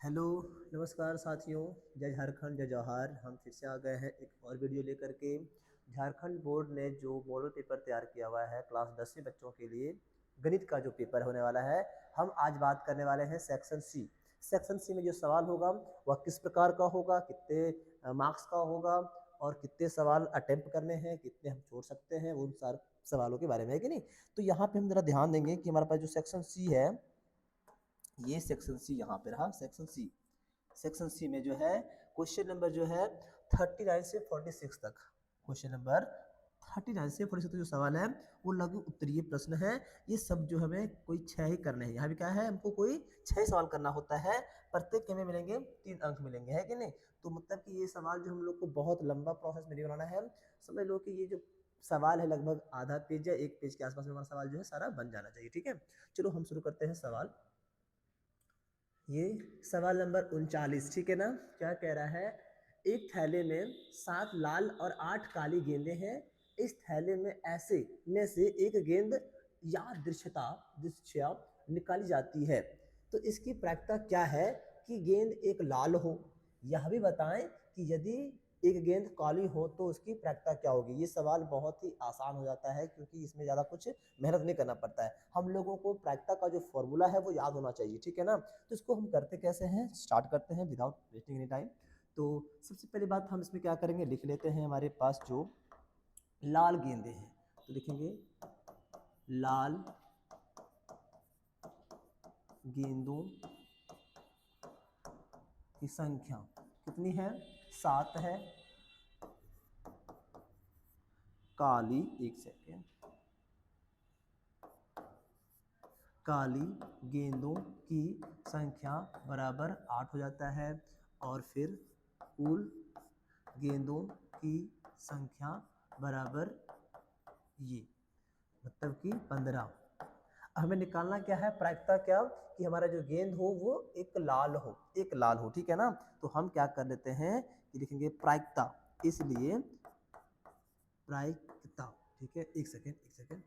Hello, नमस्कार साथियों। जय झारखंड, जय जवाहर। हम फिर से आ गए हैं एक और वीडियो लेकर के। झारखंड बोर्ड ने जो मॉडल पेपर तैयार किया हुआ है क्लास 10वीं बच्चों के लिए, गणित का जो पेपर होने वाला है, हम आज बात करने वाले हैं सेक्शन सी। सेक्शन सी में जो सवाल होगा वह किस प्रकार का होगा, कितने मार्क्स का होगा और कितने सवाल अटेम्प्ट करने हैं, कितने हम छोड़ सकते हैं, उन सारे सवालों के बारे में है कि नहीं। तो यहाँ पे हम जरा ध्यान देंगे कि हमारे पास जो सेक्शन सी है, ये सेक्शन सी यहाँ पे रहा। सेक्शन सी, सेक्शन सी में जो है क्वेश्चन नंबर जो है 39 से 46 तक, क्वेश्चन नंबर 39 से 46 तक जो सवाल है वो लघु उत्तरीय प्रश्न है। ये सब जो हमें कोई 6 ही करने हैं। यहाँ भी क्या है, हमको कोई 6 सवाल करना होता है। प्रत्येक के में मिलेंगे 3 अंक मिलेंगे, है कि नहीं। तो मतलब कि ये सवाल जो हम लोग को बहुत लंबा प्रोसेस में नहीं बनाना है। समझ लो कि ये जो सवाल है लगभग आधा पेज या 1 पेज के आसपास में हमारा सवाल जो है सारा बन जाना चाहिए। ठीक है, चलो हम शुरू करते हैं सवाल। ये सवाल नंबर 39, ठीक है ना। क्या कह रहा है, एक थैले में 7 लाल और 8 काली गेंदें हैं। इस थैले में ऐसे में से एक गेंद या दृश्यता निकाली जाती है, तो इसकी प्रायिकता क्या है कि गेंद एक लाल हो। यह भी बताएं कि यदि एक गेंद काली हो तो उसकी प्रायिकता क्या होगी। ये सवाल बहुत ही आसान हो जाता है क्योंकि इसमें ज़्यादा कुछ मेहनत नहीं करना पड़ता है। हम लोगों को प्रायिकता का जो फॉर्मूला है वो याद होना चाहिए, ठीक है ना। तो इसको हम करते कैसे हैं, स्टार्ट करते हैं विदाउट वेस्टिंग एनी टाइम। तो सबसे पहली बात हम इसमें क्या करेंगे, लिख लेते हैं हमारे पास जो लाल गेंदे हैं, तो लिखेंगे लाल गेंदों की संख्या कितनी है, 7 है। काली, एक सेकेंड, काली गेंदों की संख्या बराबर 8 हो जाता है। और फिर कुल गेंदों की संख्या बराबर ये, मतलब कि 15। हमें निकालना क्या है, प्रायिकता क्या, कि हमारा जो गेंद हो वो एक लाल हो, एक लाल हो, ठीक है ना। तो हम क्या कर लेते हैं कि लिखेंगे प्रायिकता, इसलिए प्रायिकता, ठीक है। एक सेकेंड, एक सेकेंड,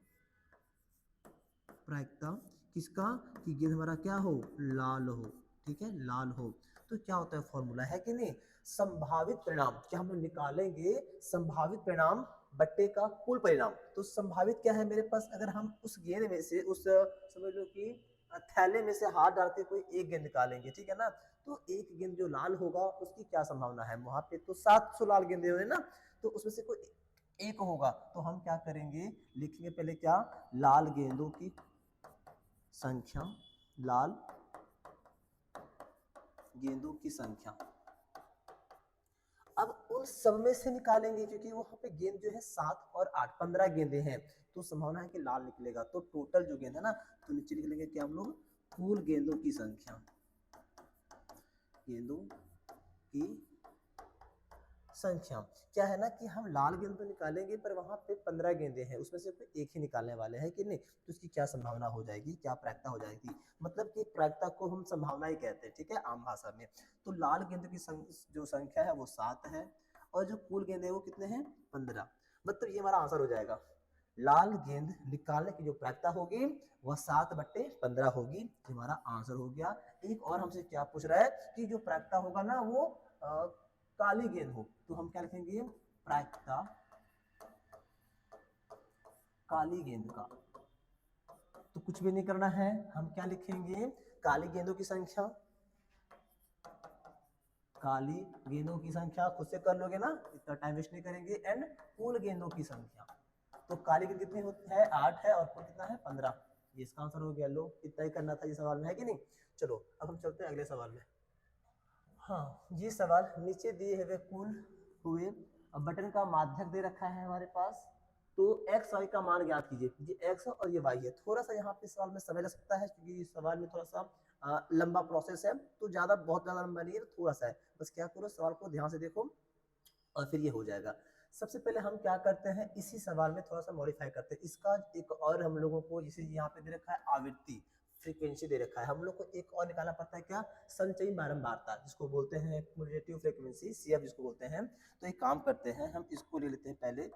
प्रायिकता किसका, कि गेंद हमारा क्या हो, लाल हो, ठीक है, लाल हो। तो क्या होता है फॉर्मूला, है कि नहीं, संभावित परिणाम, क्या हम निकालेंगे संभावित परिणाम बट्टे का कुल परिणाम। तो संभावित क्या है मेरे पास, अगर हम उस गेंद में से, उस समझ लो कि थैले में से हाथ डालते कोई एक गेंद निकालेंगे, ठीक है ना। तो एक गेंद जो लाल होगा उसकी क्या संभावना है, वहां पे तो 700 लाल गेंदे हुए ना, तो उसमें से कोई एक होगा। तो हम क्या करेंगे, लिखेंगे पहले क्या, लाल गेंदों की संख्या, लाल गेंदों की संख्या। अब उन सब में से निकालेंगे क्योंकि वहां पे गेंद जो है 7 और 8, 15 गेंदे हैं, तो संभावना है कि लाल निकलेगा। तो टोटल जो गेंद है ना, तो नीचे लिख लेंगे क्या हम लोग, कुल गेंदों की संख्या, गेंदों की संख्या। क्या है ना कि हम लाल गेंद तो निकालेंगे पर वहां पे 15 गेंदे हैं, उसमें से कोई एक ही निकालने वाले हैं कि नहीं, तो उसकी क्या संभावना हो जाएगी, क्या प्रायिकता हो जाएगी। मतलब कि प्रायिकता को हम संभावना ही कहते हैं, ठीक है, आम भाषा में। तो लाल गेंद की जो संख्या है वो 7 है और जो कुल गेंद है वो कितने हैं, 15। मतलब ये हमारा आंसर हो जाएगा, लाल गेंद निकालने की जो प्रायिकता होगी वह 7/15 होगी। हमारा आंसर हो गया। एक और हमसे क्या पूछ रहा है कि जो प्रायिकता होगा ना वो काली गेंद हो, तो हम क्या लिखेंगे, प्रायिकता काली गेंद का। तो कुछ भी नहीं करना है, हम क्या लिखेंगे, काली गेंदों की संख्या, काली गेंदों की संख्या खुद से कर लोगे ना, इतना टाइम वेस्ट नहीं करेंगे। एंड कुल गेंदों की संख्या, तो काली गेंद कितनी होती है, 8 है, और कुल कितना है, 15। ये इसका आंसर हो गया। लो, इतना ही करना था ये सवाल में, है कि नहीं। चलो अब हम चलते हैं अगले सवाल में। हाँ, ये सवाल नीचे दिए हुए कुल हुए बटन का माध्यक दे रखा है हमारे पास। तो एक्स वाई का मान ज्ञात कीजिए। ये एक्स और ये वाई है। थोड़ा सा यहाँ पे सवाल में समय लग सकता है क्योंकि इस सवाल में थोड़ा सा लंबा प्रोसेस है, तो ज्यादा बहुत ज्यादा लंबा नहीं है, थोड़ा सा है। बस क्या करो, सवाल को ध्यान से देखो और फिर ये हो जाएगा। सबसे पहले हम क्या करते हैं, इसी सवाल में थोड़ा सा मॉडिफाई करते हैं। इसका एक और हम लोगों को, जैसे यहाँ पे दे रखा है आवृत्ति, फ्रीक्वेंसी दे रखा है, हम लोग को एक और निकालना पड़ता है क्या, संचयी बारंबारता, जिसको बोलते हैं क्युमुलेटिव फ्रीक्वेंसी, सीएफ जिसको बोलते हैं। तो एक काम करते हैं, हम इसको ले लेते हैं पहले,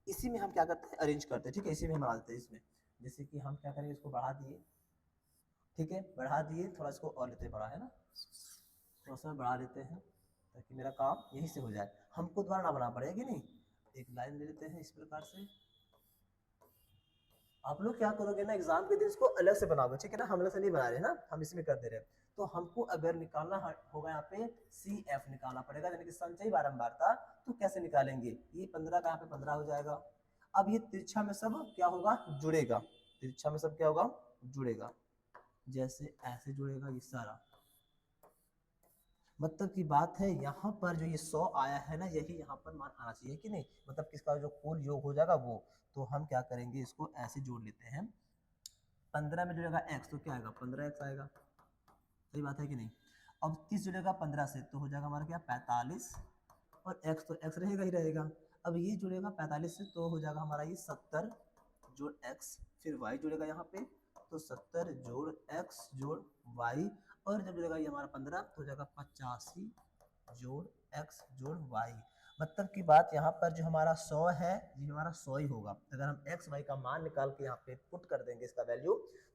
इसी में हम क्या करते हैं, अरेंज करते हैं, ठीक है, इसी में हम डालते हैं इसमें। जैसे कि हम क्या करेंगे, इसको बढ़ा दिए, ठीक है, बढ़ा दिए, थोड़ा इसको और लेते हैं बड़ा, है ना। थोड़ा सा बढ़ा देते हैं ताकि मेरा काम यहीं से हो जाए, हमको दोबारा ना बनाना पड़ेगा कि नहीं। एक लाइन ले लेते हैं इस प्रकार से। आप लोग क्या करोगे ना, एग्जाम के दिन इसको अलग से बनाओगे, ठीक है ना, हम अलग से नहीं बना रहे ना, हम इसमें कर दे रहे हैं। तो हमको अगर निकालना होगा यहाँ पे सी एफ निकालना पड़ेगा, यानी कि संचयी बारंबारता। तो कैसे निकालेंगे, ये 15 का यहाँ पे 15 हो जाएगा। अब ये तिरछा में सब क्या होगा, जुड़ेगा, तिरछा में सब क्या होगा, जुड़ेगा, जैसे ऐसे जुड़ेगा ये सारा। मतलब की बात है यहाँ पर जो ये 100 आया है ना, यही यहाँ पर मान आना चाहिए कि नहीं, मतलब किसका जो कुल योग हो जाएगा वो। तो हम क्या करेंगे, इसको ऐसे जोड़ लेते हैं। 15 में जुड़ेगा x तो क्या आएगा, 15x आएगा, सही बात है कि नहीं। अब 30 जुड़ेगा 15 से तो हो जाएगा हमारा क्या, 45, और x तो x रहेगा ही रहेगा। अब ये जुड़ेगा 45 से तो हो जाएगा हमारा ये 70 जोड़ x, फिर y जुड़ेगा यहाँ पे, तो 70 जोड़ x जोड़ y, और जब जुड़ेगा ये हमारा 15 तो हो जाएगा 85 जोड़ x जोड़ y। मतलब की बात यहाँ पर जो हमारा 100 है ये हमारा 100 ही होगा। अगर हम x y का मान निकाल के यहाँ पे पुट कर देंगे इसका वैल्यू,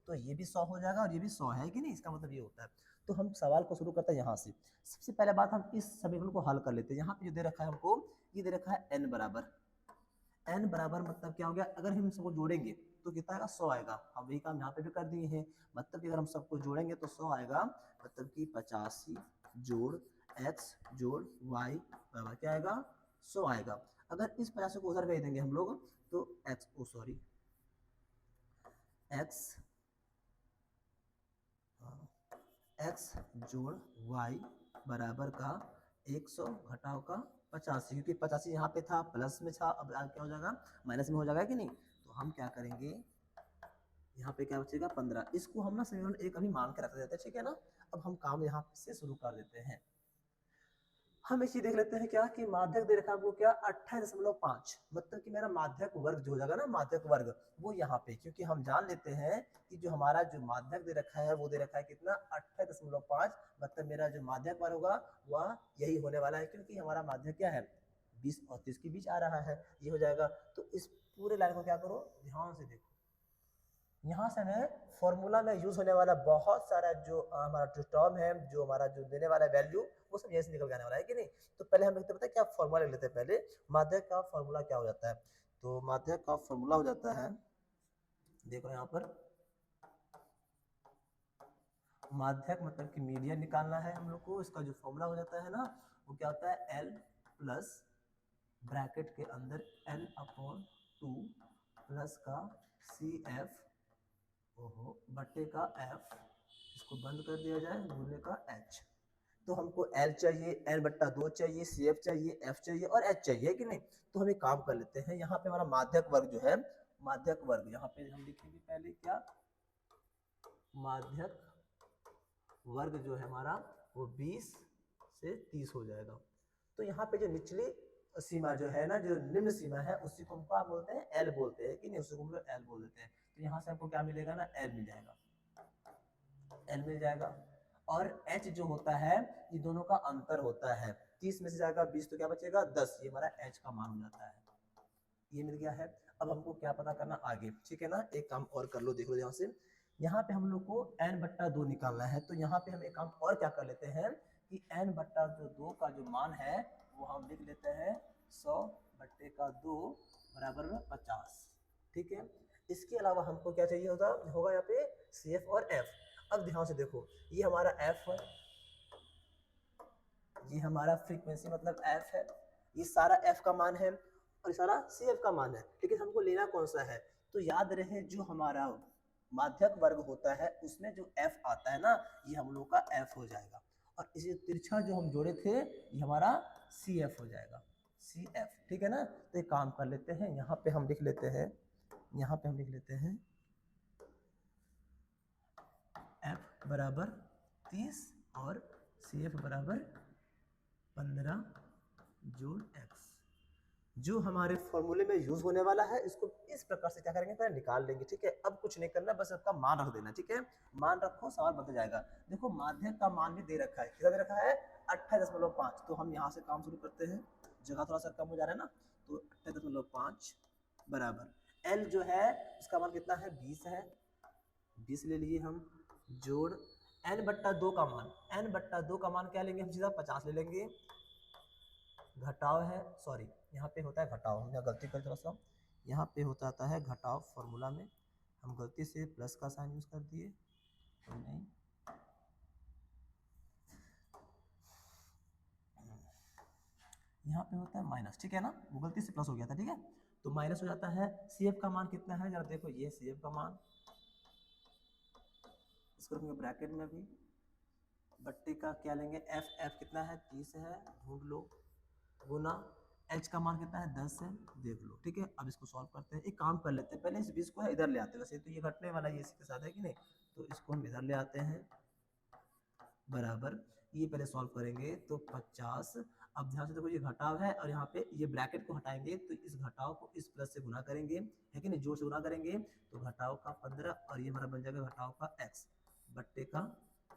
तो ये भी 100 हो जाएगा और ये भी 100 है कि नहीं, इसका मतलब ये होता है। तो हम सवाल को शुरू करते हैं यहाँ से। सबसे पहले बात हम इस समीकरण को हल कर लेते हैं। यहाँ पे जो दे रखा है हमको, ये दे रखा है n बराबर, n बराबर मतलब क्या हो गया, अगर हम सबको जोड़ेंगे तो कितना आएगा, 100 आएगा। हम वही काम यहाँ पे भी कर दिए हैं, मतलब कि अगर हम सबको जोड़ेंगे तो 100 आएगा, मतलब कि 85 जोड़ x जोड़ y बराबर क्या आएगा, 100 आएगा। अगर इस 85 को उधर भेज देंगे हम लोग तो x जोड़ y बराबर का 100 घटाव का 85, क्योंकि 85 यहाँ पे था प्लस में था, अब क्या हो जाएगा, माइनस में हो जाएगा कि नहीं। तो हम क्या करेंगे, यहाँ पे क्या बचेगा 15, इसको हम ना समीकरण एक अभी मान के रख देते हैं, ठीक है ना। अब हम काम यहाँ से शुरू कर देते हैं। हम इसी देख लेते हैं क्या कि माध्यक दे रखा है वो क्या, 28.5, मतलब कि मेरा माध्यक वर्ग जो हो जाएगा ना, माध्यक वर्ग वो यहाँ पे, क्योंकि हम जान लेते हैं कि जो हमारा जो माध्यक दे रखा है वो दे रखा है कितना, 28.5, मतलब मेरा जो माध्यक वर्ग होगा वह यही होने वाला है, क्योंकि हमारा माध्यक क्या है 20 और 30 के बीच आ रहा है, ये हो जाएगा। तो इस पूरे लाइन को क्या करो, ध्यान से देखो, यहाँ से हमें फॉर्मूला में यूज होने वाला बहुत सारा जो हमारा जो टर्म है, जो हमारा जो देने वाला वैल्यू, वो सब यहीं से निकल के आने वाला है कि नहीं। तो पहले हम लिखते हैं क्या, फॉर्मूला लिख लेते हैं पहले। माध्यक का फॉर्मूला क्या हो जाता है, तो माध्यक का फॉर्मूला हो जाता है, देखो यहाँ पर माध्यक मतलब कि मीडियन निकालना है हम लोग को, इसका जो फॉर्मूला हो जाता है ना, वो क्या होता है, L प्लस ब्रैकेट के अंदर L/2 प्लस का CF ओहो बट्टे का F, इसको बंद कर दिया जाए, गुने का H। तो हमको L चाहिए, L/2 चाहिए, CF चाहिए, F चाहिए और H चाहिए कि नहीं। तो हम एक काम कर लेते हैं, यहाँ पे हमारा माध्यक वर्ग जो है, माध्यक वर्ग यहाँ पे हम लिखेंगे पहले क्या, माध्यक वर्ग जो है हमारा वो 20 से 30 हो जाएगा। तो यहाँ पे जो निचली सीमा जो है ना, जो निम्न सीमा है, उसी को हम क्या बोलते हैं, एल बोलते हैं कि नहीं, उसी को हम लोग एल बोल देते हैं। तो यहाँ से हमको क्या मिलेगा ना, एल मिल जाएगा, एल मिल जाएगा। और एच जो होता है, ये दोनों का अंतर होता है, 30 में से जाएगा 20 तो क्या बचेगा 10, ये हमारा एच का मान हो जाता है, ये मिल गया है। अब हमको क्या पता करना आगे, ठीक है ना, एक काम और कर लो, देख लो यहाँ से, यहाँ पे हम लोग को n/2 निकालना है। तो यहाँ पे हम एक काम और क्या कर लेते हैं कि n/2 का जो मान है वो हम लिख लेते हैं 100/2 बराबर 50, ठीक है। इसके अलावा हमको क्या चाहिए होगा यहाँ पे CF और F। अब ध्यान से देखो, ये हमारा F है, ये हमारा फ्रीक्वेंसी मतलब F है, ये सारा F का मान है और सारा CF का मान है, लेकिन हमको लेना कौन सा है। तो याद रहे जो हमारा माध्यक वर्ग होता है उसमें जो F आता है ना, ये हम लोग का F हो जाएगा, और इसी तिरछा जो हम जोड़े थे ये हमारा CF हो जाएगा, CF, ठीक है ना। तो एक काम कर लेते हैं, यहाँ पे हम लिख लेते हैं, यहाँ पे हम लिख लेते हैं F बराबर 30 और CF बराबर 15 जोड़ x, जो हमारे फॉर्मूले में यूज होने वाला है, इसको इस प्रकार से क्या करेंगे, पहले निकाल लेंगे, ठीक है। अब कुछ नहीं करना, बस आपका मान रख देना, ठीक है, मान रखो, सवाल बन जाएगा। देखो माध्यक का मान भी दे रखा है, कितना दे रखा है 28.5, तो हम यहाँ से काम शुरू करते हैं, जगह थोड़ा सा कम हो जा रहा है ना, तो 28.5 बराबर L जो है उसका मान कितना है 20 है, 20 ले लिए हम, जोड़ n बट्टा 2 का मान, n बट्टा 2 का मान क्या लेंगे हम, सीधा 50 ले लेंगे। घटाव है, सॉरी यहाँ पे होता है घटाव, हमने गलती कर थोड़ा सा, यहाँ पे हो जाता है घटाव, फॉर्मूला में हम गलती से प्लस का साइन यूज कर दिए, तो नहीं, यहाँ पे होता है माइनस, ठीक है ना, वो गलती से प्लस हो गया था, ठीक है, तो माइनस हो जाता है। CF का मान कितना है जरा देखो, ये CF का मान, इसको रखेंगे ब्रैकेट में भी, बट्टे का क्या लेंगे, F कितना है 30 है, ढूंढ लो, गुना H का मान कितना है 10 है, देख लो, ठीक है। अब इसको सॉल्व करते हैं, एक काम कर लेते हैं, पहले इस 20 को इधर ले आते हैं, वैसे तो ये घटने वाला ये इसके साथ है कि नहीं, तो इसको हम इधर ले आते हैं, बराबर, ये पहले सॉल्व करेंगे तो 50, अब ध्यान से देखो ये घटाव है और यहाँ पे ये ब्रैकेट को हटाएंगे तो इस घटाव को इस प्लस से गुना करेंगे, है कि नहीं, जोड़ से गुना करेंगे तो घटाव का 15 और ये हमारा बन जाएगा घटाव का x बट्टे का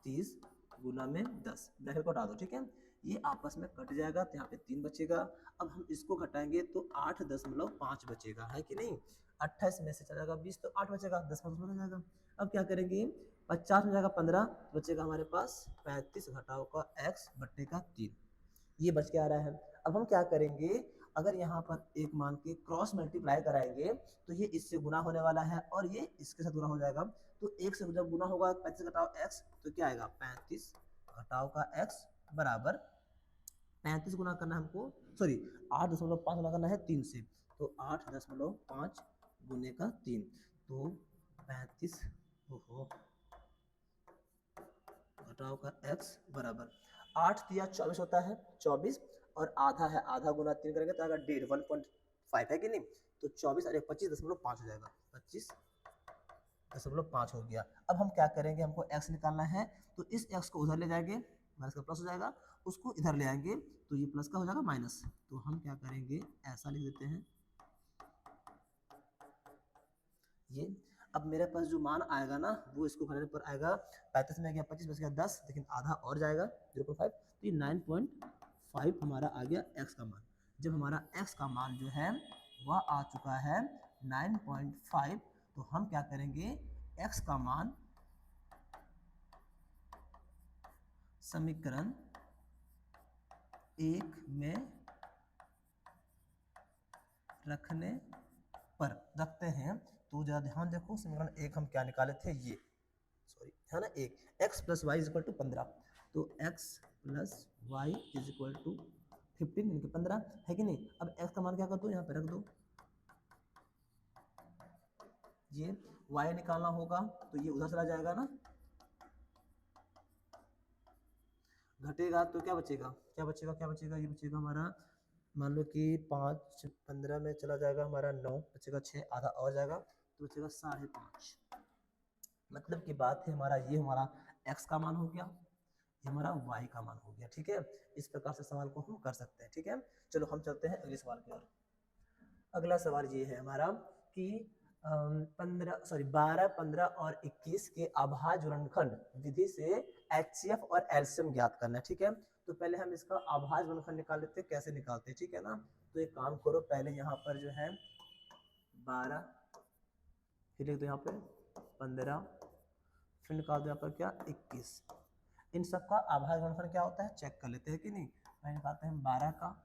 30 गुना में 10, ब्रैकेट को हटा दो, ठीक है, ये आपस में कट जाएगा तो यहाँ पे 3 बचेगा। अब हम इसको घटाएंगे तो 8.5 बचेगा, है कि नहीं, 28 में से चला जाएगा 20 तो 8 बचेगा, 10 में हो जाएगा। अब क्या करेंगे, 50 में जाएगा 15, बचेगा हमारे पास 35 घटाव का x बट्टे का 3, ये बच के आ रहा है। अब हम क्या करेंगे, अगर यहाँ पर एक मान के क्रॉस मल्टीप्लाई कराएंगे तो ये इससे गुना होने वाला है और ये इसके साथ गुना हो जाएगा, तो एक से जब गुना होगा 35 घटाव x तो क्या आएगा 35 घटाव का x बराबर 35 गुना करना है हमको, सॉरी 8.5 गुना करना है 3 से, तो 8.5 गुने का 3 तो 35 घटाव का x बराबर 8 दिया 24 होता है, 24 और आधा है, आधा गुना 3 करेंगे तो आएगा 1.5 है कि नहीं, तो 24 और 25.5 हो जाएगा, 25.5 हो गया। अब हम क्या करेंगे, हमको x निकालना है तो इस x को उधर ले जाएंगे, माइनस का प्लस हो जाएगा, उसको इधर ले आएंगे तो ये प्लस का हो जाएगा माइनस, तो हम क्या करेंगे ऐसा लिख देते हैं ये। अब मेरे पास जो मान आएगा ना वो इसको घटाने पर आएगा, 35 में गया 25 बच गया 10, लेकिन आधा और जाएगा 0.5, तो ये 9.5 हमारा आ गया x का मान। जब हमारा x का मान जो है वह आ चुका है 9.5, तो हम क्या करेंगे, x का मान समीकरण 1 में रखते हैं, तो जरा ध्यान देखो, समीकरण 1 हम क्या निकाले थे, ये सॉरी है ना, एक x plus y is equal to 15, तो x plus y is equal to 15 इनके 15, है कि नहीं। अब x का मान क्या कर दो, यहाँ पे रख दो, ये y निकालना होगा तो ये उधर चला जाएगा ना, घटेगा तो क्या बचेगा, क्या बचेगा, क्या बचेगा, ये बचेगा हमारा, मान लो कि 5 15 में चला जाएगा हमारा 9, बचेगा 6, आधा और जाएगा तो बचेगा 5.5, मतलब की बात है हमारा ये हमारा x का मान हो गया, ये हमारा y का मान हो गया, ठीक है। इस प्रकार से सवाल को हम कर सकते हैं, ठीक है। चलो हम चलते हैं अगले सवाल की ओर। अगला सवाल ये है हमारा कि 12, 15 और 21 के अभाज्य गुणनखंड विधि से HCF और LCM ज्ञात करना है, ठीक है। तो पहले हम इसका अभाज्य गुणनखंड निकाल लेते हैं, कैसे निकालते हैं, ठीक है ना। तो एक काम करो, पहले यहाँ पर जो है 12, फिर लिख दो यहाँ पे 15, फिर निकाल दो यहाँ पर क्या 21, इन सब का अभाज्य गुणनखंड क्या होता है चेक कर लेते हैं कि नहीं। पहले निकालते हैं 12 का,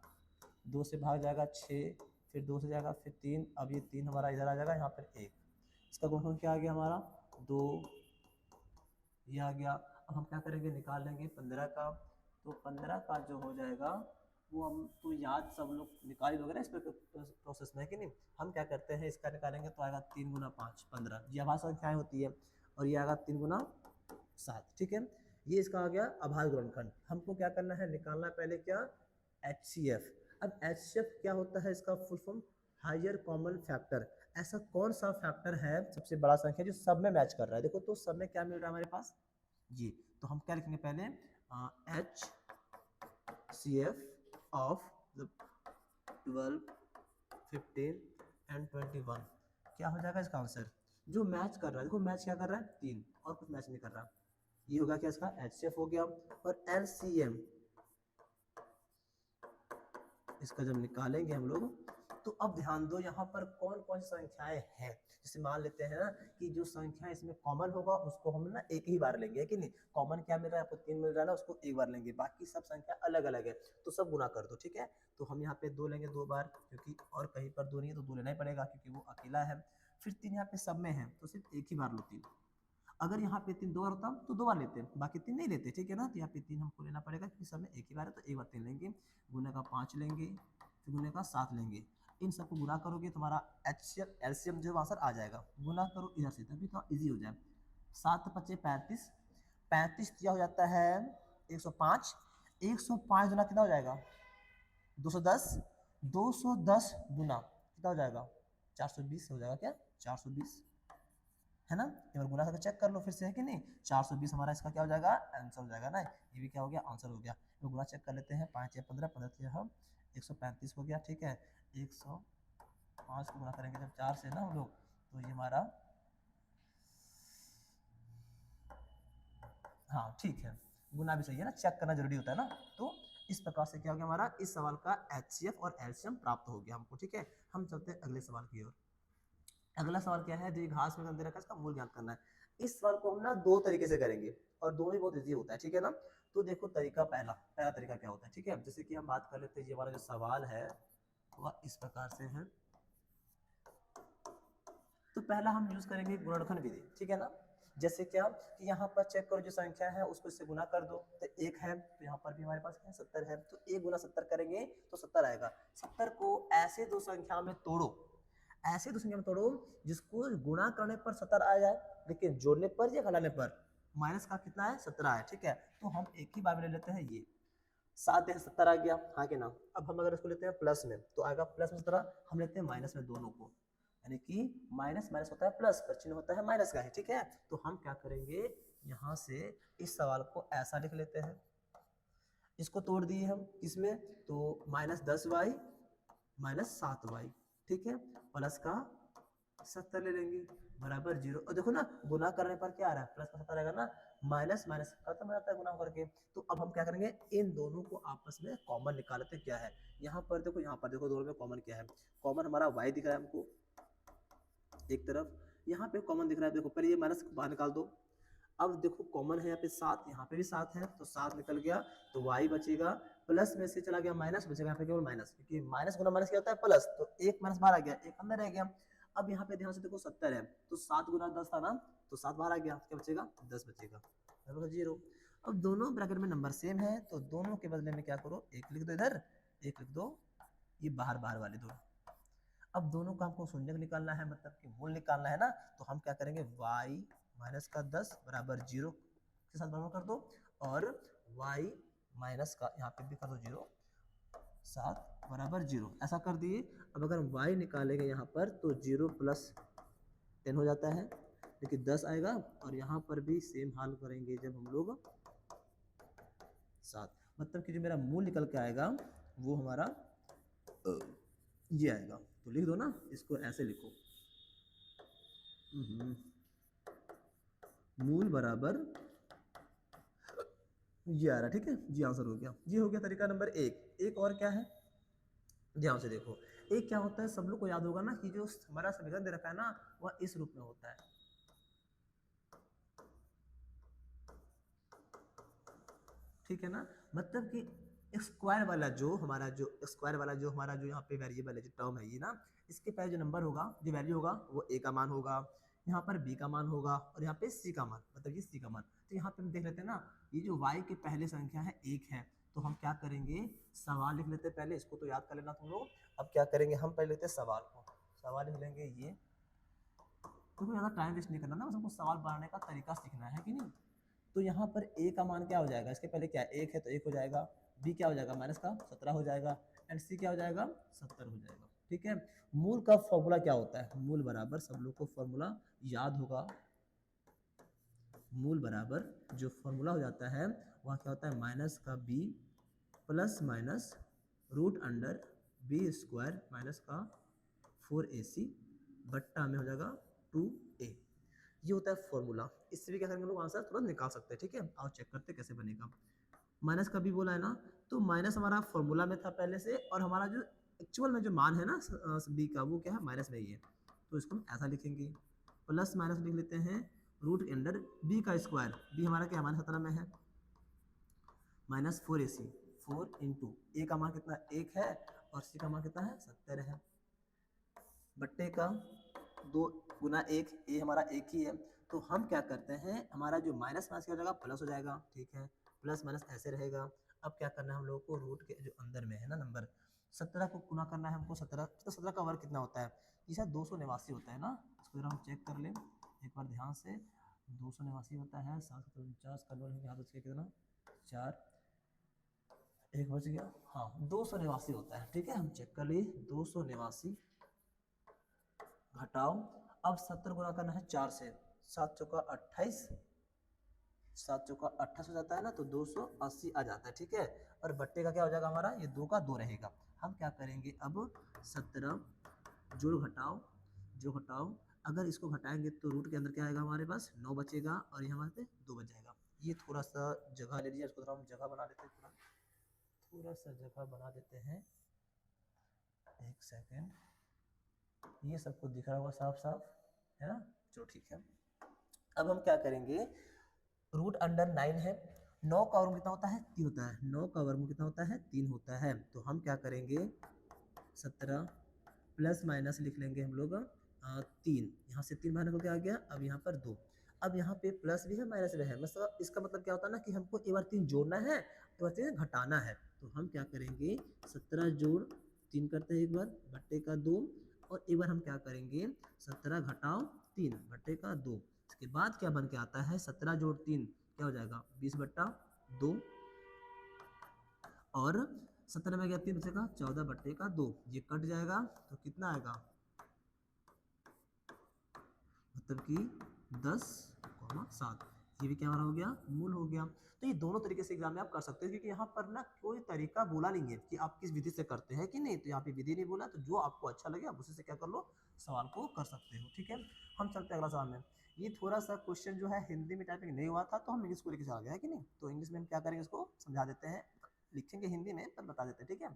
2 से भाग जाएगा 6, फिर 2 से जाएगा फिर 3, अब ये 3 हमारा इधर आ जाएगा, यहाँ पर 1, इसका गुणनखंड क्या आ गया हमारा 2, ये आ गया। अब हम क्या करेंगे, निकाल लेंगे 15 का, तो 15 का जो हो जाएगा वो हम तो याद सब लोग निकाल ही लोगे ना इस प्रोसेस में, कि नहीं। हम क्या करते हैं, इसका निकालेंगे तो आएगा 3 गुना 5 15, ये अभाज्य संख्याएं होती है, और ये आएगा 3 गुना 7, ठीक है। ये इसका आ गया अभाज्य गुणनखंड। हमको क्या करना है, निकालना पहले क्या HCF। अब HCF क्या होता है, इसका full form higher common factor. ऐसा कौन सा फैक्टर है सबसे बड़ा संख्या जो सब में मैच कर रहा है, देखो तो सब में क्या मिल रहा है हमारे पास ये, तो हम क्या लिखेंगे पहले HCF ऑफ 12, 15 एंड 21, क्या हो जाएगा इसका आंसर, जो मैच कर रहा है, देखो मैच क्या कर रहा है 3 और कुछ मैच नहीं कर रहा, ये होगा क्या इसका HCF हो गया। और LCM इसका जब निकालेंगे हम लोग तो अब ध्यान दो यहाँ पर कौन कौन सी संख्याएं हैं। जैसे मान लेते हैं ना कि जो संख्या इसमें कॉमन होगा उसको हम ना एक ही बार लेंगे, है कि नहीं। कॉमन क्या मिल रहा है आपको, 3 मिल रहा है ना, उसको एक बार लेंगे, बाकी सब संख्या अलग अलग है तो सब गुना कर दो, ठीक है। तो हम यहाँ पे 2 लेंगे 2 बार, क्योंकि और कहीं पर 2 नहीं है तो 2 लेना ही पड़ेगा क्योंकि वो अकेला है। फिर 3 यहाँ पे सब में है तो सिर्फ एक ही बार लो 3। अगर यहाँ पे 3 2 बार होता तो 2 बार लेते, बाकी 3 नहीं लेते, ठीक है ना। तो यहाँ पे 3 हमको लेना पड़ेगा क्योंकि सब में एक ही बार है तो एक बार 3 लेंगे। गुने का 5 लेंगे, फिर गुने का 7 लेंगे। इन सबको गुना करोगे तुम्हारा एलसीएम जो आंसर आ जाएगा। गुना करो इधर से तभी तो इजी हो जाए। 7 पच्चे 35, 35 क्या हो जाता है 105, 105 गुना कितना हो जाएगा 210, 210 गुना कितना हो जाएगा 420 हो जाएगा, क्या 420 है ना। एक बार गुना करके चेक कर लो फिर से, है कि नहीं। 420 हमारा इसका क्या हो जाएगा आंसर हो जाएगा ना, ये भी क्या हो गया आंसर हो गया। तो गुना चेक कर लेते हैं, 5 या 15, 15 हम 135 हो गया, ठीक है। 105 को गुना करेंगे जब 4 से ना हम लोग, तो ये हमारा हाँ ठीक है, गुना भी सही है ना, चेक करना जरूरी होता है ना। तो इस प्रकार से क्या हो गया हमारा इस सवाल का एचसीएफ और एलसीएम प्राप्त हो गया हमको, ठीक है। हम चलते हैं अगले सवाल की ओर। अगला सवाल क्या है, जो घास में दे रखा है इसका मूल ज्ञात करना है। इस सवाल को हम ना 2 तरीके से करेंगे और दोनों ही बहुत इजी होता है, ठीक है ना। तो देखो तरीका पहला तरीका क्या होता है, ठीक है। जैसे कि हम बात कर लेते हैं, ये हमारा जो सवाल है वह इस प्रकार से है। तो पहला हम यूज करेंगे गुणनखंड विधि, ठीक है ना। जैसे क्या कि यहाँ पर चेक करो जो संख्या है उसको इससे गुना कर दो, तो 1 है तो यहाँ पर भी हमारे पास क्या है 70 है, तो 1 गुना 70 करेंगे तो 70 आएगा। 70 को ऐसे दो संख्या में तोड़ो, ऐसे दो संख्या में तोड़ो जिसको गुणा करने पर 70 आ जाए, लेकिन जोड़ने पर या घटाने पर माइनस का कितना है 17 है, ठीक है। तो हम एक ही बार में ले लेते हैं, ये 7 है 70 आ गया, हाँ कि ना। अब हम अगर इसको लेते हैं प्लस में तो आएगा प्लस में 17, हम लेते हैं माइनस में दोनों को, यानी कि माइनस माइनस होता है प्लस, पर चिन्ह होता है माइनस का है, ठीक है। तो हम क्या करेंगे यहाँ से इस सवाल को ऐसा लिख लेते हैं, इसको तोड़ दिए हम इसमें, तो -10y -7y, ठीक है, प्लस का 70 ले लेंगे बराबर 0। और देखो ना गुना करने पर क्या आ रहा है प्लस का 70 रहेगा ना, माइनस माइनस खत्म हो जाता है गुना करके। तो अब हम क्या करेंगे इन दोनों को आपस में कॉमन निकाल लेते हैं, क्या है यहाँ पर देखो, यहाँ पर देखो दोनों में कॉमन क्या है, कॉमन हमारा y दिख रहा है हमको एक तरफ, यहाँ पे कॉमन दिख रहा है, देखो पहले ये माइनस बाहर निकाल दो। अब देखो कॉमन है यहाँ पे 7, यहाँ पे भी 7 है तो 7 निकल गया, तो y बचेगा, प्लस में से चला गया माइनस, बचेगा यहाँ पे केवल माइनस, क्योंकि माइनस गुना माइनस क्या होता है प्लस, तो एक माइनस बाहर आ गया, एक अंदर रह गया। अब यहाँ पे ध्यान से देखो 70 है तो 7 गुना 10 था ना, तो 7 बाहर आ गया, क्या बचेगा 10 बचेगा, 0। अब दोनों ब्रैकेट में नंबर सेम है तो दोनों के बदले में क्या करो, एक लिख दो इधर, एक लिख दो ये बाहर बाहर वाले दो। अब दोनों का हमको शून्य निकालना है, मतलब कि मूल निकालना है ना, तो हम क्या करेंगे y माइनस का 10 बराबर 0 के साथ बराबर कर दो, और y माइनस का यहाँ पे भी कर दो 0 7 बराबर 0, ऐसा कर दिए। अब अगर हम y निकालेंगे यहाँ पर तो 0 प्लस 10 हो जाता है, लेकिन 10 आएगा, और यहाँ पर भी सेम हाल करेंगे जब हम लोग 7, मतलब कि जो मेरा मूल निकल के आएगा वो हमारा ये आएगा। तो लिख दो ना, इसको ऐसे लिखो, मूल बराबर ये आ रहा, ठीक है, जी आंसर हो गया। ये हो गया तरीका नंबर 1। एक और क्या है, ध्यान से देखो, एक क्या होता है सब लोग को याद होगा ना कि जो हमारा समीकरण दे रखा है ना वह इस रूप में होता है, ठीक है ना। मतलब कि स्क्वायर वाला जो हमारा जो यहाँ पे वेरिएबल है, जो टर्म है ये ना, इसके पहले जो नंबर होगा, जो वैल्यू होगा वो a का मान होगा, यहाँ पर b का मान होगा, और यहाँ पे c का मान, मतलब ये c का मान। तो यहाँ पे हम देख लेते हैं ना, ये जो y के पहले संख्या है 1 है, तो हम क्या करेंगे सवाल लिख लेते हैं पहले, इसको तो याद कर लेना तुम लोग। अब क्या करेंगे हम पहले लेते हैं सवाल को, सवाल लिख लेंगे ये, तो ज़्यादा टाइम वेस्ट नहीं करना ना, बस हमको सवाल बनाने का तरीका सीखना है कि नहीं। तो यहाँ पर a का मान क्या हो जाएगा, इसके पहले क्या 1 है तो 1 हो जाएगा, b क्या हो जाएगा माइनस का 17 हो जाएगा, एंड c क्या हो जाएगा 70 हो जाएगा, ठीक है। मूल का फॉर्मूला क्या होता है, मूल बराबर सब लोग को फॉर्मूला याद होगा, मूल बराबर जो फॉर्मूला हो जाता है वह क्या होता है माइनस का b plus minus root under b square minus का 4ac बट्टा में हो जाएगा 2a, ये होता है फॉर्मूला। इससे भी क्या करेंगे लोग आंसर तुरंत निकाल सकते हैं, ठीक है। आओ चेक करते हैं कैसे बनेगा। माइनस का भी बोला है ना, तो माइनस हमारा फॉर्मूला में था पहले से, और हमारा जो एक्चुअल में जो मान है ना बी का, वो क्या है, माइनस में ही है, तो इसको हम ऐसा लिखेंगे, प्लस माइनस लिख लेते हैं रूट के अंदर बी का स्क्वायर, बी हमारा क्या माइनस 17 में है, माइनस 4ac, 4 इंटू ए का मान कितना 1 है और सी का मान कितना है 70 है, बट्टे का 2 गुना 1, ए हमारा 1 ही है, तो हम क्या करते हैं, हमारा जो माइनस माइनस हो जाएगा प्लस हो जाएगा, ठीक है, प्लस माइनस ऐसे रहेगा। अब क्या करना है हम लोगों को, रूट के जो अंदर में है ना नंबर 17 को गुना करना है हमको, 17 तो 17 का वर्ग कितना होता है, ये शायद 289 होता है ना, इसको जरा हम चेक कर लें एक बार ध्यान से, 289 होता है, 749 का लोन हाथ उसके कितना 4, एक बच गया, हाँ 289 होता है, ठीक है, हम चेक कर लिए 289 घटाओ, अब 70 गुना करना है 4 से, 7 चौका 28, 7 चौका 28 हो जाता है ना, तो 280 आ जाता है, ठीक है, और बट्टे का क्या हो जाएगा हमारा, ये 2 का 2 रहेगा। हम क्या करेंगे अब, 17 जोड़ घटाओ, जो घटाओ, अगर इसको घटाएंगे तो रूट के अंदर क्या आएगा हमारे पास 9 बचेगा और ये हमारे पे 2 बच जाएगा। ये थोड़ा सा जगह ले लीजिए, इसको थोड़ा हम जगह बना देते हैं, थोड़ा सा जगह बना देते हैं, एक सेकेंड, ये सबको दिख रहा होगा साफ साफ, है ना, चलो ठीक है। अब हम क्या करेंगे, रूट अंडर 9 है, 9 का वर्गमूल कितना होता है 3 होता है, 9 का वर्गमूल कितना होता है 3 होता है, तो हम क्या करेंगे 17 प्लस माइनस लिख लेंगे हम लोग 3, यहाँ से 3 माइनस हो गया आ गया, अब यहाँ पर 2, अब यहाँ पे प्लस भी है माइनस भी है, मतलब इसका मतलब क्या होता है ना कि हमको एक बार 3 जोड़ना है, एक बार 3 घटाना है, तो हम क्या करेंगे 17 जोड़ 3 करते हैं एक बार बट्टे का 2, और एक बार हम क्या करेंगे 17 घटाओ 3 बट्टे का 2, इसके बाद क्या बन के आता है 17 जोड़ 3 क्या हो जाएगा 20/2, और 17 में गया 3 बचेगा 14/2, ये कट जाएगा तो कितना आएगा, मतलब कि 10,7, ये भी क्या हो गया मूल हो गया। तो ये दोनों तरीके से एग्जाम में आप कर सकते हो, क्योंकि यहाँ पर ना कोई तरीका बोला नहीं है कि आप किस विधि से करते हैं कि नहीं, तो यहाँ पे विधि नहीं बोला, तो जो आपको अच्छा लगे आप उसी से क्या कर लो, सवाल को कर सकते हो, ठीक है। हम चलते हैं अगला सवाल में, ये थोड़ा सा क्वेश्चन जो है हिंदी में टाइपिंग नहीं हुआ था, तो हम इंग्लिश को लेकर चला गया है कि नहीं, तो इंग्लिश में हम क्या करेंगे, इसको समझा देते हैं, लिखेंगे हिंदी में पर बता देते हैं, ठीक है।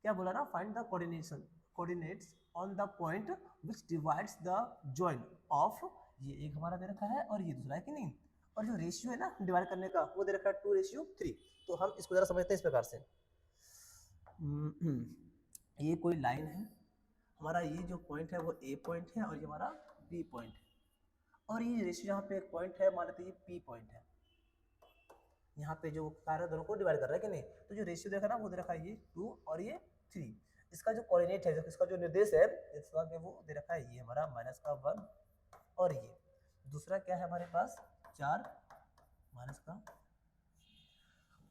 क्या बोला ना, find the coordinates on the point which divides the join of, ये एक हमारा दे रखा है और ये दूसरा है कि नहीं, और जो रेशियो है ना डिवाइड करने का वो दे रखा है 2:3, तो हम इसको जरा समझते हैं इस प्रकार से। ये कोई लाइन है, हमारा ये जो पॉइंट है वो ए पॉइंट है और ये हमारा बी पॉइंट है, और ये रेशियो यहाँ पे एक पॉइंट है, मान लेते ये पी पॉइंट है, यहाँ पे जो कार्य दोनों को डिवाइड कर रहा है कि नहीं, तो जो रेशियो देखा ना वो दे रखा है ये 2 और ये 3, इसका जो कोऑर्डिनेट है, इसका जो निर्देश है इसका वो दे रखा है ये हमारा -1, और ये दूसरा क्या है हमारे पास 4 माइनस का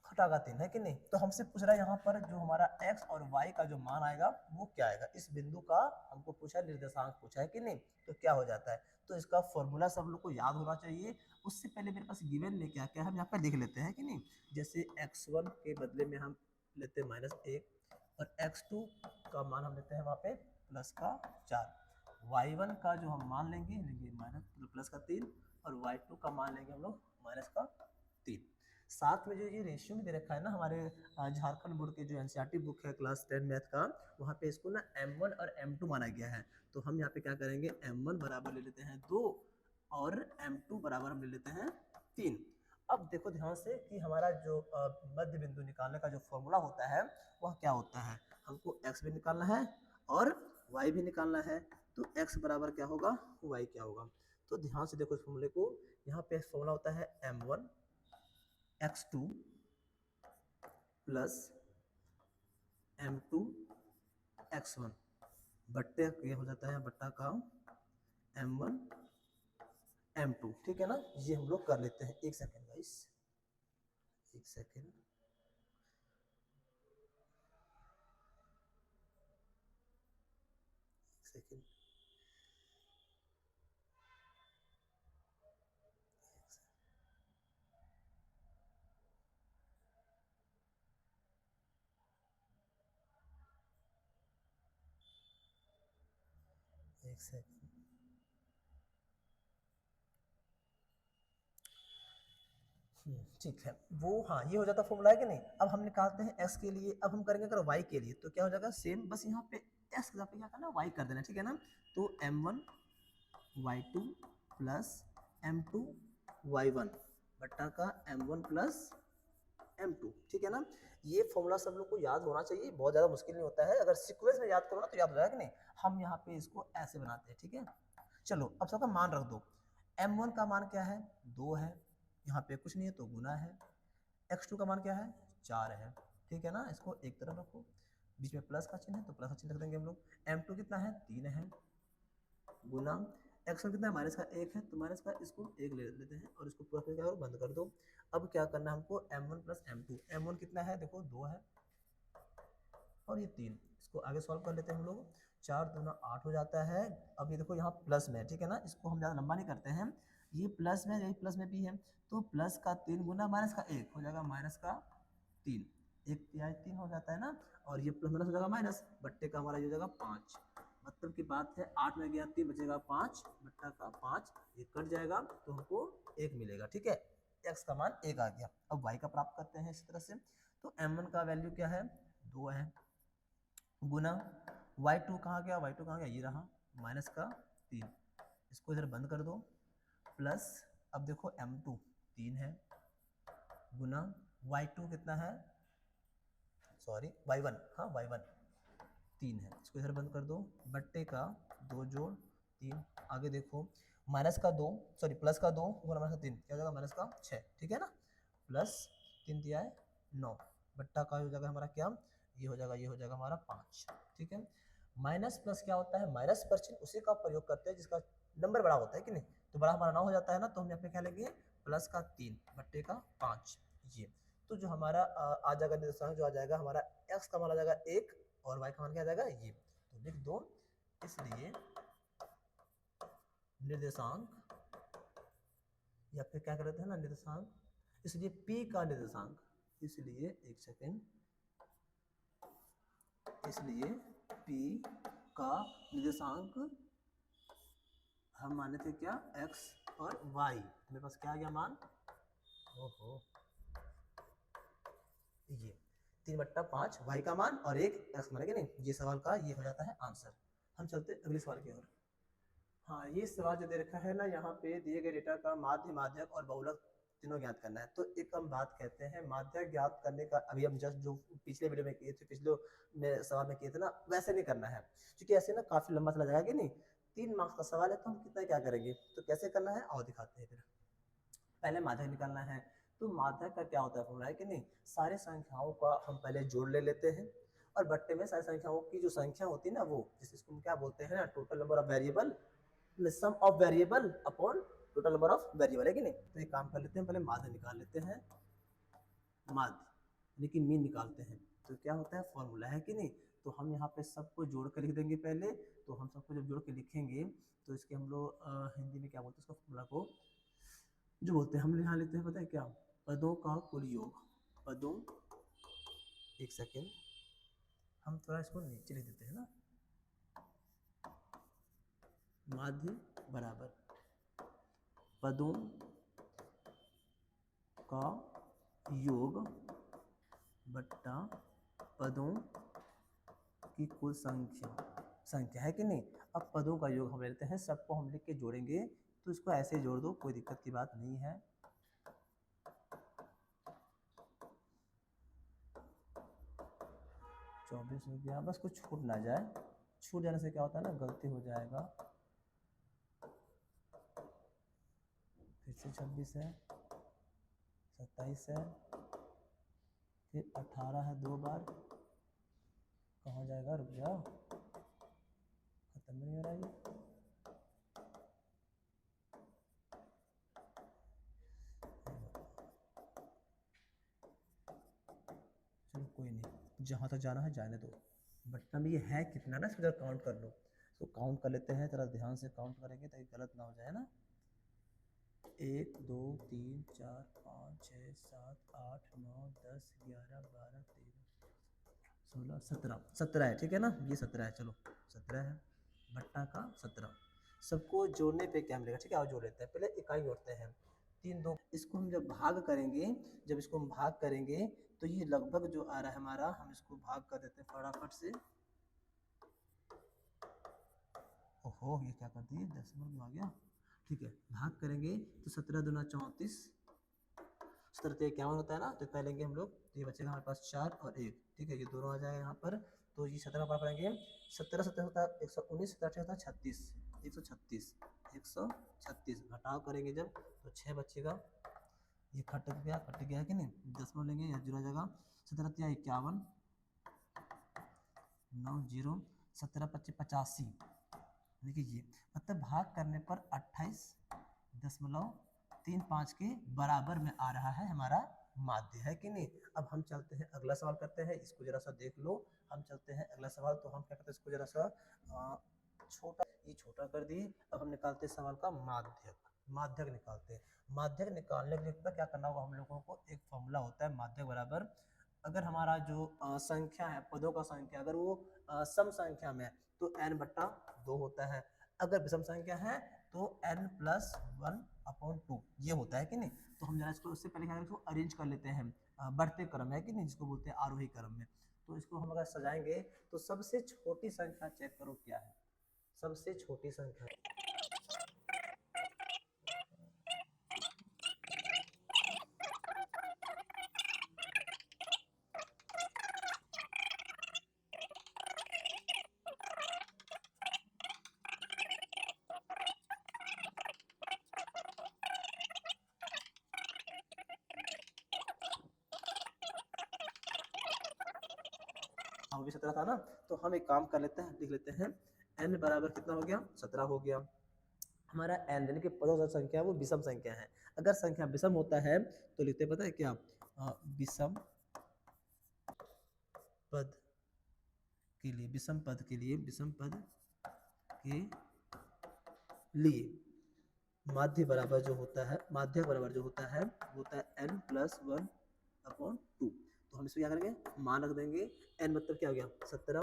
घटा का 3 है कि नहीं, तो हमसे पूछ रहा है यहाँ पर जो हमारा x और y का जो मान आएगा वो क्या आएगा, इस बिंदु का हमको पूछा, निर्देशांक पूछा है कि नहीं, तो क्या हो जाता है, तो इसका फॉर्मूला सब लोग को याद होना चाहिए। उससे पहले मेरे पास गिवन में क्या क्या है हम यहाँ पर देख लेते हैं कि नहीं, जैसे x1 के बदले में हम लेते हैं -1 और x2 का मान हम लेते हैं वहाँ पे +4, y1 का जो हम मान लेंगे +3 और y2 का मान लेंगे हम लोग -3। साथ में जो ये रेशियो में दे रखा है ना हमारे झारखंड बोर्ड के जो एनसीईआरटी बुक है क्लास 10 मैथ का, वहाँ पे इसको ना m1 और m2 माना गया है, तो हम यहाँ पे क्या करेंगे m1 बराबर ले लेते हैं 2 और m2 बराबर हम ले लेते हैं 3। अब देखो ध्यान से कि हमारा जो मध्य बिंदु निकालने का जो फॉर्मूला होता है वह क्या होता है, हमको x भी निकालना है और y भी निकालना है, तो x बराबर क्या होगा y क्या होगा, तो ध्यान से देखो इस फॉर्मूले को, यहाँ पे फॉर्मूला होता है m1 x2 plus m2 x1 बट्टे ये हो जाता है बट्टा का m1 m2, ठीक है ना, ये हम लोग कर लेते हैं, एक सेकेंड गाइस, एक सेकेंड, एक सेकेंड, ठीक है वो, हाँ ये हो जाता फॉर्मूला है कि नहीं। अब हम निकालते हैं x के लिए, अब हम करेंगे अगर y के लिए तो क्या हो जाएगा सेम, बस यहाँ पे x के पे क्या करना y कर देना, ठीक है ना। तो m1 y2 plus m2 y1 बट्टा का m1 प्लस m2, ठीक है ना। ये फॉर्मूला सब लोग को याद होना चाहिए, बहुत ज़्यादा मुश्किल नहीं होता है, अगर सीक्वेंस में याद करो ना तो याद हो जाएगा कि नहीं। हम यहाँ पे इसको ऐसे बनाते हैं, ठीक है। चलो अब सबका मान रख दो। m1 का मान क्या है 2 है, यहाँ पे कुछ नहीं है तो गुना है। x2 का मान क्या है 4 है, ठीक है ना। इसको एक तरफ रखो, बीच में प्लस का चिन्ह है तो प्लस का चिन्ह रख देंगे हम लोग। m2 कितना है 3 है, गुना x1 कितना है माइनस का 1 है तो माइनस का इसको 1 ले लेते हैं और इसको पूरा क्या करो बंद कर दो। अब क्या करना है हमको m1 प्लस m2, m1 कितना है देखो 2 है और ये 3, इसको आगे सॉल्व कर लेते हैं हम लोग। 4 दूना 8 हो जाता है। अब ये देखो यहाँ प्लस में, ठीक है ना, इसको हम ज़्यादा लंबा नहीं करते हैं, ये प्लस में यही प्लस में भी है तो प्लस का 3 गुना माइनस का 1 हो जाएगा माइनस का 3, 1/3 हो जाता है ना, और ये प्लस माइनस हो जाएगा माइनस, बट्टे का हमारा ये हो जाएगा 5। मतलब की बात है 8 में गया 3 बचेगा 5 बट्टा का 5, ये कट जाएगा तो हमको 1 मिलेगा, ठीक है। x का मान 1 आ गया। अब y का प्राप्त करते हैं इसी तरह से। तो m1 का वैल्यू क्या है 2 है, गुना y2 कहाँ गया, y2 कहाँ गया ये रहा माइनस का 3, इसको इधर बंद कर दो, प्लस अब देखो m2 3 है, गुना y2 कितना है सॉरी y1, हाँ y1 3 है, इसको इधर बंद कर दो, बट्टे का 2 जोड़ 3, आगे देखो माइनस का 2 सॉरी प्लस का 2 गुना माइनस का 3 क्या हो जाएगा माइनस का 6, ठीक है ना। प्लस 3 दिया है 9, बट्टा का हो जाएगा हमारा क्या, ये हो जाएगा हमारा 5, ठीक है। माइनस प्लस क्या होता है माइनस पर चिन्ह उसी का प्रयोग करते हैं जिसका नंबर बड़ा होता है कि नहीं, तो बड़ा हमारा 9 हो जाता है ना, तो हम यहाँ पे क्या लेंगे प्लस का 3 बट्टे का 5, ये तो जो हमारा आ जाएगा निर्देशांक जो आ जाएगा हमारा x का मान आ जाएगा 1 और y का मान क्या आ जाएगा ये, तो लिख दो। इसलिए निर्देशांक या फिर क्या कर लेते हैं ना निर्देशांक, इसलिए p का निर्देशांक, इसलिए एक सेकेंड, इसलिए p का निर्देशांक हम माने थे क्या x और y, मेरे पास क्या आ गया मान, ओहो ये 3/5 y का मान और 1 x माने कि नहीं, ये सवाल का ये हो जाता है आंसर। हम चलते अगले सवाल की ओर। हाँ ये सवाल जो दे रखा है ना, यहाँ पे दिए गए डेटा का माध्य माध्यक और बहुलक तीनों ज्ञात करना है। तो एक हम बात कहते हैं माध्यक ज्ञात करने का, अभी हम जस्ट जो पिछले वीडियो में किए थे, पिछले में सवाल में किए थे ना, वैसे नहीं करना है क्योंकि ऐसे ना काफी लंबा चला जाएगा कि नहीं। 3 मार्क्स का सवाल है तो हम कितना क्या करेंगे, तो कैसे करना है और दिखाते हैं। फिर पहले माध्यक निकालना है, तो माध्यक का क्या होता है फॉर्मूला है कि नहीं, सारे संख्याओं का हम पहले जोड़ ले लेते हैं और बट्टे में सारी संख्याओं की जो संख्या होती है ना वो, जिसको हम क्या बोलते हैं ना total number of variable, sum of variable upon total number of variable, है कि नहीं। तो एक काम कर लेते हैं पहले माध्य निकाल लेते हैं, माध्य लेकिन मीन निकालते हैं, तो क्या होता है फॉर्मूला है कि नहीं। तो हम यहाँ पे सबको जोड़ कर लिख देंगे पहले, तो हम सबको जब जोड़ के लिखेंगे तो इसके हम लोग हिंदी में क्या बोलते हैं उसका फॉर्मूला को जो बोलते हैं, हम यहाँ लेते हैं पता है क्या, पदों का कुल योग, पदों, एक सेकेंड हम थोड़ा इसको नीचे लिख देते हैं ना, माध्य बराबर पदों का योग बट्टा पदों की कुल संख्या है कि नहीं। अब पदों का योग हम लेते हैं, सबको हम लिख के जोड़ेंगे तो इसको ऐसे जोड़ दो, कोई दिक्कत की बात नहीं है। चौबीस हो गया, बस कुछ छूट ना जाए, छूट जाने से क्या होता है ना गलती हो जाएगा। फिर से 26 है, 27 है, फिर 18 है 2 बार, कहाँ जाएगा रुक जाओ, खत्म नहीं हो रहा ये, चलो कोई नहीं, जहाँ तक जाना है जाने दो। बटना में ये है कितना ना, इसको जरा काउंट कर लो, इसको काउंट कर लेते हैं, जरा ध्यान से काउंट करेंगे ताकि गलत ना हो जाए ना। 1 2 3 4 5 6 7 8 9 10 11 12 13 16 17, 17 है, ठीक है ना, ये 17 है, चलो 17 है, बट्टा का 17, सबको जोड़ने पे क्या मिलेगा, ठीक है। और जोड़ लेते हैं, पहले इकाई जोड़ते हैं, 3 2, इसको हम जब भाग करेंगे, जब इसको हम भाग करेंगे तो ये लगभग जो आ रहा है हमारा, हम इसको भाग कर देते हैं फटाफट से। ओहो ये क्या कर दिए, डेसिमल में आ गया। ठीक है, भाग करेंगे तो 17 दूना 34, 17 तो 51 होता है ना, तो इतना लेंगे हम लोग, तो ये बचेगा हमारे पास 4 और 1। ठीक है, ये दोनों आ जाएगा यहाँ पर, तो ये 17 पर पढ़ेंगे, 17 17 होता है 119, 17 होता है 36, 136, 136 घटाव करेंगे जब तो 6 बचेगा, ये कट गया कि नहीं, दसमलव लेंगे या जुड़ा जाएगा, 17 51, 9 0, 17 25 85, देखिए ये मतलब भाग करने पर 28.35 के बराबर में आ रहा है हमारा माध्य, है कि नहीं। अब हम चलते हैं अगला सवाल करते हैं, इसको जरा सा देख लो। हम चलते हैं अगला सवाल, तो हम क्या करते हैं, इसको जरा सा छोटा, ये छोटा कर दिए। अब हम निकालते हैं सवाल का माध्यक, माध्यक निकालते हैं। माध्यक निकालने के लिए क्या करना होगा हम लोगों को, एक फॉर्मूला होता है माध्यक बराबर, अगर हमारा जो संख्या है, पदों का संख्या अगर वो सम संख्या में है तो n/2 होता है, अगर विषम संख्या है तो n+1/2 ये होता है कि नहीं। तो हम जरा इसको उससे पहले इसको अरेंज कर लेते हैं, बढ़ते क्रम है कि नहीं, जिसको बोलते हैं आरोही क्रम में। तो इसको हम अगर सजाएंगे तो सबसे छोटी संख्या चेक करो क्या है, सबसे छोटी संख्या, वो भी 17 था ना, तो हम एक काम कर लेते हैं, लिख लेते हैं n बराबर कितना हो गया, 17 हो गया। हमारा n यानी कि पदों संख्या वो विषम संख्या है, अगर संख्या विषम होता है तो लिखते पता है क्या, विषम पद के लिए, विषम पद के लिए, विषम पद के लिए माध्य बराबर जो होता है, माध्यक बराबर जो होता है होता है n+1/2। तो हम इसको क्या करेंगे, मान रख देंगे, n मतलब क्या हो गया 17,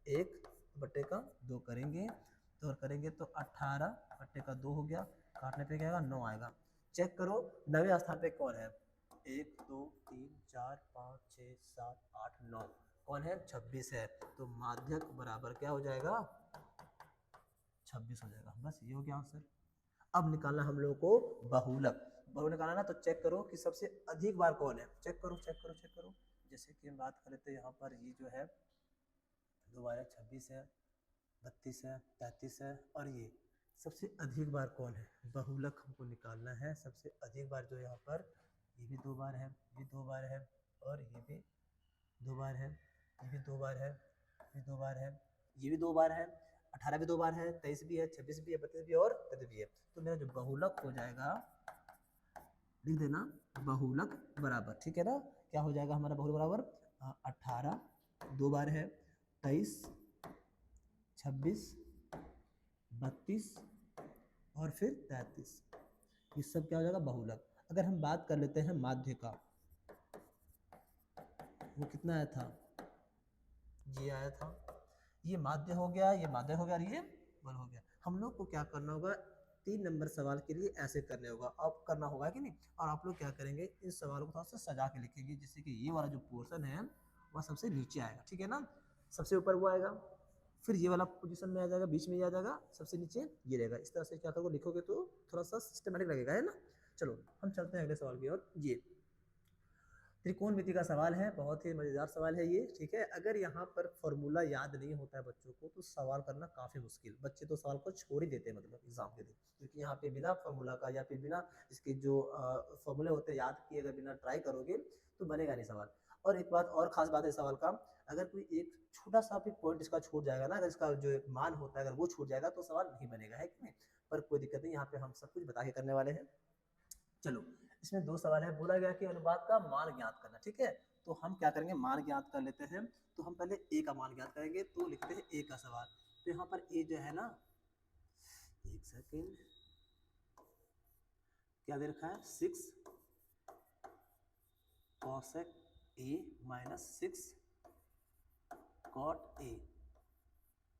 1/2 करेंगे तो करेंगे तो 18/2 हो गया, काटने पे क्या आएगा 9 आएगा। चेक करो 9वें स्थान पे कौन है, 1 2 3 4 5 6 7 8 9 कौन है, 26 है। तो माध्यक बराबर क्या हो जाएगा, 26 हो जाएगा। बस ये हो गया आंसर। अब निकालना हम लोगों को बहुलक, बहुलक निकालना ना, तो चेक करो कि सबसे अधिक बार कौन है, चेक करो चेक करो चेक करो। जैसे कि हम बात करें तो यहाँ पर ये जो है 2 है, 26 है, 32 है, 33 है, और ये सबसे अधिक बार कौन है, बहुलक हमको निकालना है। सबसे अधिक बार जो यहाँ पर, ये भी 2 बार है, ये 2 बार है, और ये भी 2 बार है, ये भी 2 बार है, ये 2 बार है, ये भी 2 बार है, 18 भी 2 बार है, 23 भी है, 26 भी है, 32 भी है, और 33 भी है। तो मेरा जो बहुलक हो जाएगा, लिख देना बहुलक बराबर, ठीक है ना, क्या हो जाएगा हमारा बहुलक बराबर, 18 2 बार है, 23 26 32 और फिर 33, ये सब क्या हो जाएगा बहुलक। अगर हम बात कर लेते हैं माध्य का, वो कितना आया था, ये आया था, ये माध्य हो गया, ये माध्य हो गया, और ये बल हो गया। हम लोग को क्या करना होगा, 3 नंबर सवाल के लिए ऐसे करने होगा, अब करना होगा कि नहीं। और आप लोग क्या करेंगे, इस सवालों को थोड़ा सा सजा के लिखेंगे, जैसे कि ये वाला जो पोर्शन है वह सबसे नीचे आएगा, ठीक है ना, सबसे ऊपर वो आएगा, फिर ये वाला पोजीशन में आ जाएगा, बीच में ये आ जाएगा, सबसे नीचे ये रहेगा। इस तरह से क्या करोगे, लिखोगे तो थोड़ा सा सिस्टमेटिक लगेगा, है ना। चलो हम चलते हैं अगले सवाल की ओर। ये त्रिकोणमिति का सवाल है, बहुत ही मजेदार सवाल है ये, ठीक है। अगर यहाँ पर फॉर्मूला याद नहीं होता है बच्चों को तो सवाल करना काफी मुश्किल, बच्चे तो सवाल को छोड़ ही देते हैं मतलब एग्जाम के दिन, क्योंकि यहाँ पे बिना फॉर्मूला का या फिर बिना इसके जो फॉर्मूले होते हैं याद किए, अगर बिना ट्राई करोगे तो बनेगा नहीं सवाल। और एक बात और खास बात है सवाल का, अगर कोई एक छोटा सा भी पॉइंट इसका छूट जाएगा ना, अगर इसका जो एक मान होता है अगर वो छूट जाएगा तो सवाल नहीं बनेगा, है कि नहीं। पर कोई दिक्कत नहीं, यहाँ पे हम सब कुछ बता के करने वाले हैं। चलो इसमें 2 सवाल है, बोला गया कि अनुपात का मान ज्ञात करना, ठीक है। तो हम क्या करेंगे, मान ज्ञात कर लेते हैं। तो हम पहले ए का मान ज्ञात करेंगे, तो लिखते हैं ए का सवाल। तो यहाँ पर ए जो है ना, एक सेकेंड, क्या दे रखा है, 6 cosec a minus 6 cot a,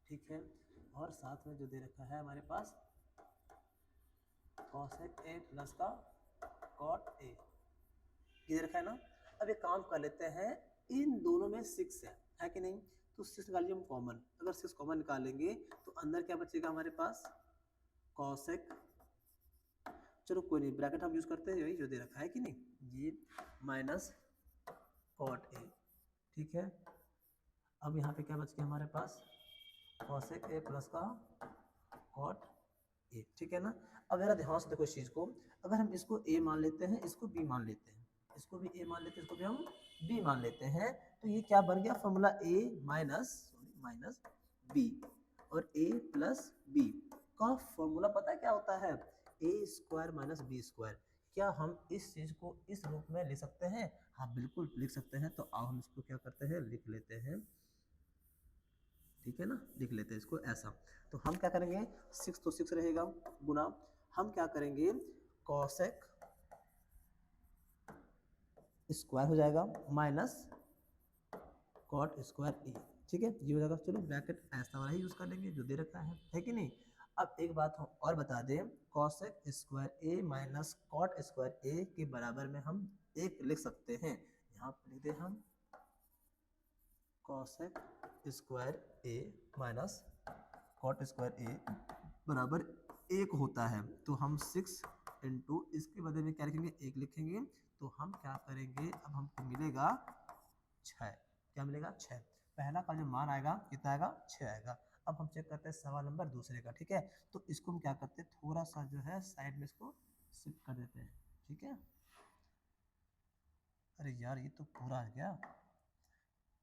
ठीक है। और साथ में जो दे रखा है हमारे पास cosec a प्लस का कॉट ए, ये रखा है ना। अब एक काम कर लेते हैं, इन दोनों में 6 है कि नहीं, तो 6 निकालिए हम कॉमन। अगर 6 कॉमन निकालेंगे तो अंदर क्या बचेगा हमारे पास, कॉसेक, चलो कोई नहीं, ब्रैकेट हम यूज करते हैं, यही जो दे रखा है कि नहीं, ये माइनस कॉट ए, ठीक है। अब यहाँ पे क्या बच गया हमारे पास, कॉसेक ए प्लस का कॉट ए, ठीक है ना। अब जरा ध्यान से देखो इस चीज को, अगर हम इसको ए मान लेते हैं, इसको बी मान लेते हैं, इसको भी ए मान लेते हैं, इसको भी हम बी मान लेते हैं, तो ये क्या बन गया फॉर्मूला, ए माइनस बी, और ए प्लस बी का फॉर्मूला पता है क्या होता है, ए स्क्वायर माइनस बी स्क्वायर। क्या हम इस चीज को इस रूप में लिख सकते हैं, हाँ बिल्कुल लिख सकते हैं। तो आओ हम इसको क्या करते हैं, लिख लेते हैं, ठीक है ना, लिख लेते हैं इसको ऐसा। तो हम क्या करेंगे, 6 तो 6 रहेगा गुना, हम क्या करेंगे, कॉसेक स्क्वायर हो जाएगा माइनस कॉट स्क्वायर ए, ठीक है, ये हो जाएगा। चलो ब्रैकेट ऐसा वाला ही यूज कर लेंगे जो दे रखा है कि नहीं। अब एक बात हम और बता दें, कॉसेक स्क्वायर ए माइनस कॉट स्क्वायर ए के बराबर में हम एक लिख सकते हैं, यहाँ पर लिख दें हम कॉसेक स्क्वायर ए माइनस कॉट स्क्वायर ए बराबर 1 होता है। तो हम 6 इंटू इसके बदले में क्या लिखेंगे, 1 लिखेंगे। तो हम क्या करेंगे, अब हमको मिलेगा 6, क्या मिलेगा 6, पहला का जो मान आएगा कितना आएगा, 6 आएगा। अब हम चेक करते हैं सवाल नंबर दूसरे का, ठीक है। तो इसको हम क्या करते हैं, थोड़ा सा जो है साइड में इसको शिफ्ट कर देते हैं, ठीक है। अरे यार ये तो पूरा आ गया,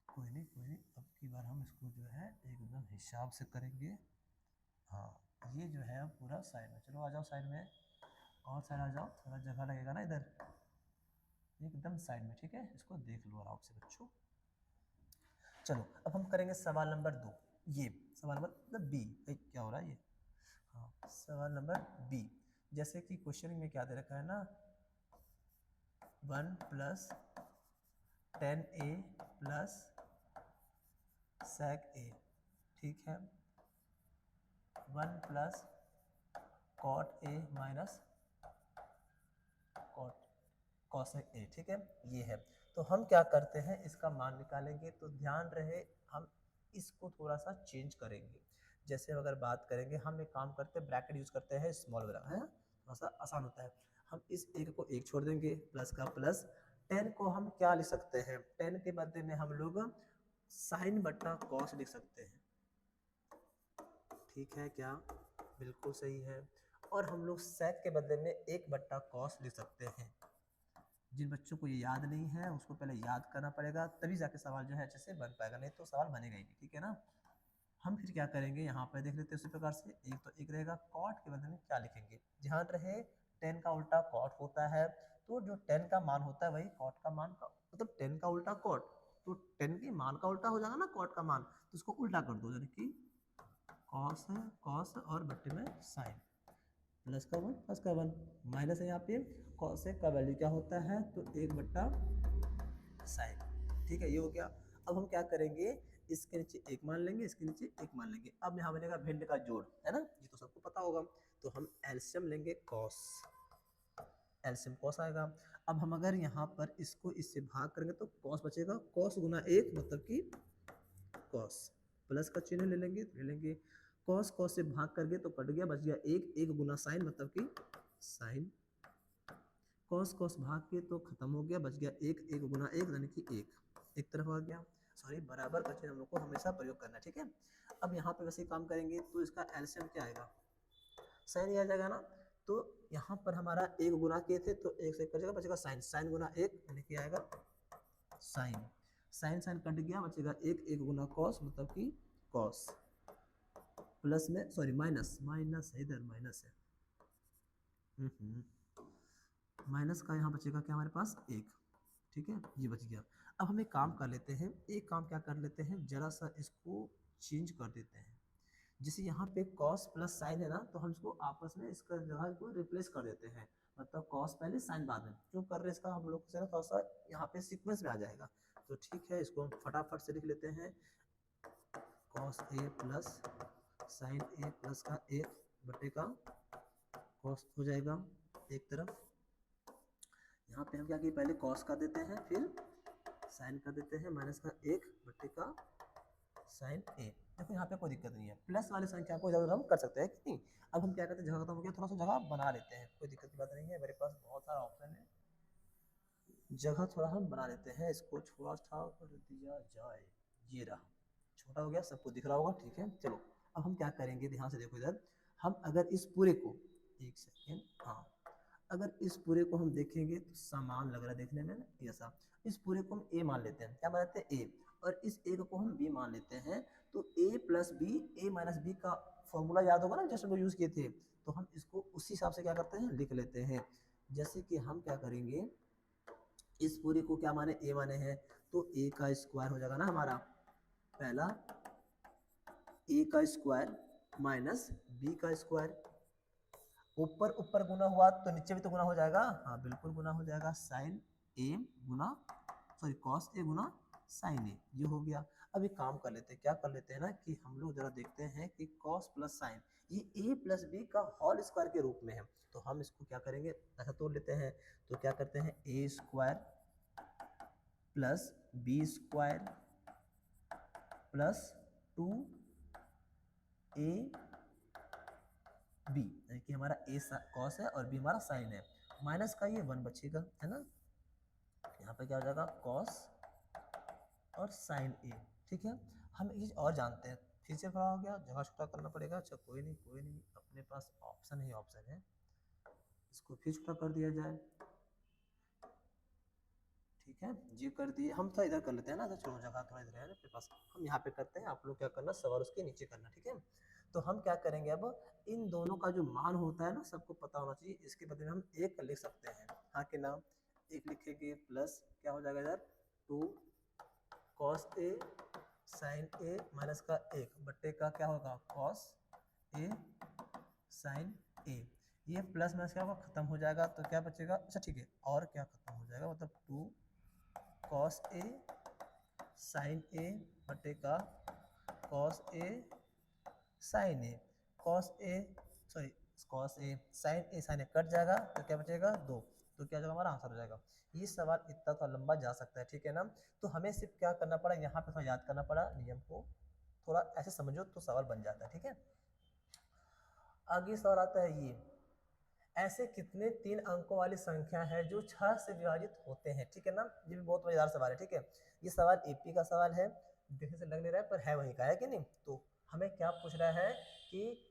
कोई नहीं, अब की बार हम इसको जो है एकदम हिसाब से करेंगे। हाँ ये जो है पूरा साइड में, चलो आ जाओ साइड में, और साइड आ जाओ, थोड़ा जगह लगेगा ना इधर, एकदम साइड में, ठीक है। इसको देख लो आराम से बच्चों। चलो अब हम करेंगे सवाल नंबर 2, ये सवाल नंबर मतलब बी, क्या हो रहा है ये, हाँ सवाल नंबर बी। जैसे कि क्वेश्चन में क्या दे रखा है ना, 1 plus 10a plus sec a, ठीक है, 1 plus cot a minus cosec a, ठीक है, ये है। तो हम क्या करते हैं, इसका मान निकालेंगे, तो ध्यान रहे हम इसको थोड़ा सा चेंज करेंगे। जैसे अगर बात करेंगे, हम एक काम करते हैं, ब्रैकेट यूज करते हैं स्मॉल वगैरह, है थोड़ा सा आसान होता है। हम इस एक को एक छोड़ देंगे, प्लस का प्लस, 10 को हम क्या लिख सकते हैं, 10 के बदले में हम लोग साइन बट्टा कॉस लिख सकते हैं, ठीक है क्या, बिल्कुल सही है। और हम लोग सेक के बदले में 1 बट्टा कॉस लिख सकते हैं। जिन बच्चों को ये याद नहीं है उसको पहले याद करना पड़ेगा, तभी जाके सवाल जो है अच्छे से बन पाएगा, नहीं तो सवाल बनेगा ही नहीं, ठीक है ना। हम फिर क्या करेंगे, यहाँ पर देख लेते हैं उसी प्रकार से, एक तो एक रहेगा, कॉट के बदले में क्या लिखेंगे, ध्यान रहे 10 का उल्टा कॉट होता है, तो जो 10 का मान होता है वही कॉट का मान का, मतलब 10 का उल्टा कॉट, तो 10 के मान का उल्टा हो जाएगा ना कॉट का मान, तो उसको उल्टा कर दो, यानी कि कॉस है, कॉस और बट्टे में साइन, प्लस का 1 प्लस का 1 माइनस है, यहाँ पे कॉसेक का वैल्यू क्या होता है, तो 1 बट्टा साइन, ठीक है, ये हो गया। अब हम क्या करेंगे, इसके नीचे 1 मान लेंगे, इसके नीचे 1 मान लेंगे। अब यहाँ बनेगा भिन्न का जोड़, है ना, ये तो सबको पता होगा। तो हम एलसीएम लेंगे कॉस, एलसीएम कॉस आएगा। अब हम अगर यहाँ पर इसको इससे भाग करेंगे तो कॉस बचेगा, कॉस गुना 1 मतलब कि कॉस, प्लस का चिन्ह ले लेंगे, कॉस कॉस से भाग कर गए तो कट गया, बच गया 1, 1 गुना साइन मतलब कि साइन, कॉस कॉस भाग के तो खत्म हो गया, बच गया 1, 1 गुना 1 यानी कि 1, एक तरफ आ गया, सॉरी बराबर का चिन्ह हम लोग को हमेशा प्रयोग करना है, ठीक है। अब यहाँ पे वैसे काम करेंगे तो इसका एलसीएम क्या आएगा, साइन ही आ जाएगा ना। तो यहाँ पर हमारा 1 गुना के थे तो 1 से कटेगा, बचेगा साइन, साइन गुना 1 यानी कि आएगा साइन, साइन साइन कट गया, बचेगा 1, 1 गुना कॉस मतलब कि कॉस, प्लस में सॉरी माइनस, माइनस है इधर, माइनस है, माइनस का यहाँ बचेगा क्या हमारे पास 1, ठीक है, ये बच गया। अब हम एक काम कर लेते हैं, एक काम क्या कर लेते हैं, जरा सा इसको चेंज कर देते हैं। जैसे यहाँ पे कॉस प्लस साइन है ना, तो हम इसको आपस में इसका जगह को रिप्लेस कर देते हैं, मतलब कॉस पहले साइन बाद में, जो कर रहे हैं इसका हम लोग से थोड़ा सा यहाँ पे सीक्वेंस में आ जाएगा। तो ठीक है, इसको हम फटाफट से लिख लेते हैं, cos A plus sign A plus का 1 बटे का कॉस हो जाएगा एक तरफ, यहाँ पे हम क्या किए, पहले कॉस कर देते हैं, फिर साइन कर देते हैं, माइनस का 1 बटे का साइन ए। देखो यहाँ पे कोई दिक्कत नहीं है, प्लस वाली संख्या को इधर हम कर सकते हैं कि नहीं। अब हम क्या करते हैं, जगह खत्म हो गया, थोड़ा सा जगह बना लेते हैं, कोई दिक्कत की बात नहीं है, मेरे पास बहुत सारा ऑप्शन है, जगह थोड़ा हम बना लेते हैं, इसको छोटा सा कर दिया जाए, ये रहा, छोटा हो गया, सबको दिख रहा होगा, ठीक है। चलो अब हम क्या करेंगे, ध्यान से देखो इधर, हम अगर इस पूरे को, एक सेकेंड, हाँ, अगर इस पूरे को हम देखेंगे तो समान लग रहा है देखने में ना, ऐसा, इस पूरे को हम ए मान लेते हैं, क्या मान लेते हैं, ए, और इस ए को हम बी मान लेते हैं, तो ए प्लस बी, ए माइनस बी का फॉर्मूला याद होगा ना, जैसे हम यूज किए थे, तो हम इसको उसी हिसाब से क्या करते हैं, लिख लेते हैं। जैसे कि हम क्या करेंगे, इस पूरे को क्या माने, ए माने हैं, तो ए का स्क्वायर हो जाएगा ना हमारा, पहला ए का स्क्वायर माइनस बी का स्क्वायर, ऊपर ऊपर गुना हुआ तो नीचे भी तो गुना हो जाएगा, हाँ बिल्कुल गुना हो जाएगा, sign A Guna, sorry cos A Guna sign ए, ये हो गया। अब एक काम कर लेते हैं, क्या कर लेते हैं ना, कि हम लोग जरा देखते हैं कि कॉस प्लस साइन ये ए प्लस बी का होल स्क्वायर के रूप में है, तो हम इसको क्या करेंगे, ऐसा तोड़ लेते हैं, तो क्या करते हैं, A square plus B square plus 2 A B, यानी कि हमारा ए कॉस है और बी हमारा साइन है, माइनस का ये 1 बचेगा, है ना, यहाँ पे क्या हो जाएगा, कॉस और साइन ए, ठीक है। हम एक चीज़ और जानते हैं, फिर से बड़ा हो गया, जगह छोटा करना पड़ेगा, अच्छा कोई नहीं कोई नहीं, अपने पास ऑप्शन ही ऑप्शन है, इसको फिर छोटा कर दिया जाए, ठीक है, ये कर दिए। हम थोड़ा इधर कर लेते हैं ना, तो छोड़ो, जगह थोड़ा इधर है ना अपने पास, हम यहाँ पे करते हैं, आप लोग क्या करना, सवाल उसके नीचे करना, ठीक है। तो हम क्या करेंगे, अब इन दोनों का जो मान होता है ना, सबको पता होना चाहिए, इसके बदले में हम एक लिख सकते हैं, हाँ के नाम, एक लिखेंगे, प्लस क्या हो जाएगा इधर, 2 cos A sign A minus का 1 बट्टे का क्या होगा, कॉस ए साइन ए, ये प्लस माइनस क्या होगा, खत्म हो जाएगा, तो क्या बचेगा, अच्छा ठीक है, और क्या खत्म हो जाएगा, मतलब 2 कॉस ए साइन ए बटे का cos A sign A, cos A sorry cos A sign A cut जाएगा, तो क्या बचेगा 2, तो क्या जाएगा, हमारा आंसर हो जाएगा। ये सवाल इतना तो लंबा जा सकता है, ठीक है ना, तो हमें सिर्फ क्या करना पड़ा, यहाँ पे थोड़ा याद करना पड़ा, नियम को थोड़ा ऐसे समझो तो सवाल बन जाता है, ठीक है। आगे सवाल आता है, ये ऐसे कितने 3 अंकों वाली संख्या है जो 6 से विभाजित होते हैं, ठीक है ना, ये भी बहुत मजेदार सवाल है, ठीक है। ये सवाल एपी का सवाल है, देखने से लग नहीं रहा है पर है वही का, है कि नहीं। तो हमें क्या पूछ रहा है कि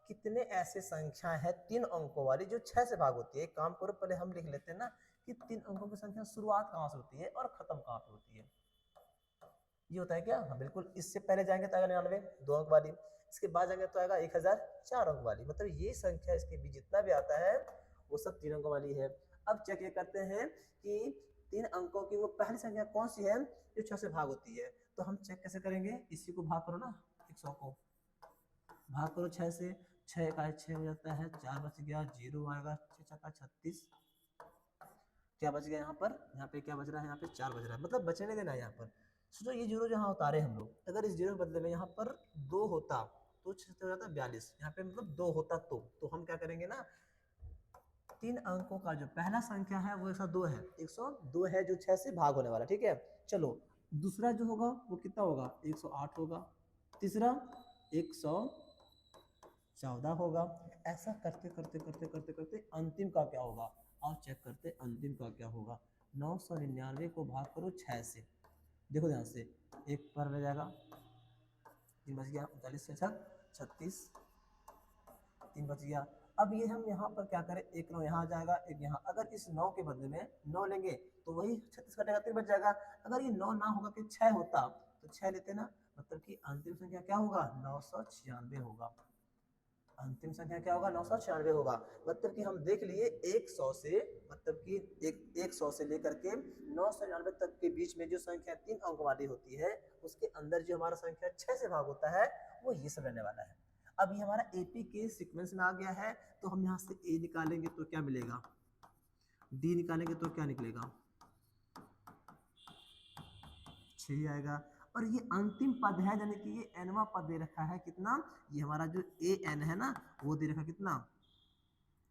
कितने ऐसे संख्या है 3 अंकों वाली जो 6 से भाग होती है। एक काम करो, पहले हम लिख लेते हैं ना कि 3 अंकों की संख्या शुरुआत कहाँ से होती है और खत्म कहाँ पे होती है, ये होता है क्या, हाँ बिल्कुल, इससे पहले जाएंगे तो आएगा 99 2 अंक वाली, इसके बाद जाएंगे तो आएगा 1000 4 अंक वाली, मतलब ये संख्या इसके बीच जितना भी आता है वो सब 3 अंकों वाली है। अब चेक ये करते हैं कि 3 अंकों की वो पहली संख्या कौन सी है जो 6 से भाग होती है, तो हम चेक कैसे करेंगे, इसी को भाग करो ना, 100 को भाग करो 6 से, 6 का 6 हो जाता है, 4 बच गया, 0 आएगा, 6 का 36, क्या बच गया यहाँ पे क्या बच रहा है, यहाँ पे 4 बच रहा है, मतलब बचने देना है यहाँ पर। सोचो ये जीरो जहाँ उतारे हम लोग, अगर इस जीरो के बदले में यहाँ पर 2 होता तो 6 हो जाता 42, यहाँ पे मतलब 2 होता तो हम क्या करेंगे ना, 3 अंकों का जो पहला संख्या है वो 102 है, 102 है जो 6 से भाग होने वाला, ठीक है। चलो दूसरा जो होगा वो कितना होगा, 108 होगा, तीसरा 114 होगा, ऐसा करते करते करते करते करते अंतिम का क्या होगा, और चेक करते अंतिम का क्या होगा। 999 को भाग करो 6 से, देखो ध्यान से, एक पर रह जाएगा, 3 बच गया, 39 से 36, 3 बच गया। अब ये हम यहाँ पर क्या करें, एक 9 यहाँ आ जाएगा, एक यहाँ, अगर इस 9 के बदले में 9 लेंगे तो वही 36 कटेगा 3 बच जाएगा। अगर ये 9 ना होगा कि 6 होता तो 6 लेते ना, मतलब कि अंतिम संख्या क्या होगा, 996 होगा, अंतिम संख्या क्या होगा, 996 होगा। मतलब कि हम देख लिए 100 से, मतलब कि 100 से लेकर के 999 तक के बीच में जो संख्या 3 अंक वाली होती है उसके अंदर जो हमारा संख्या 6 से भाग होता है वो ये सब रहने वाला है। अब ये हमारा एपी के सीक्वेंस में आ गया है, तो हम यहाँ से ए निकालेंगे तो क्या मिलेगा, डी निकालेंगे तो क्या निकलेगा, 6 आएगा, और ये अंतिम पद है, यानी कि ये एनवा पद दे रखा है कितना, ये हमारा जो ए एन है ना वो दे रखा कितना,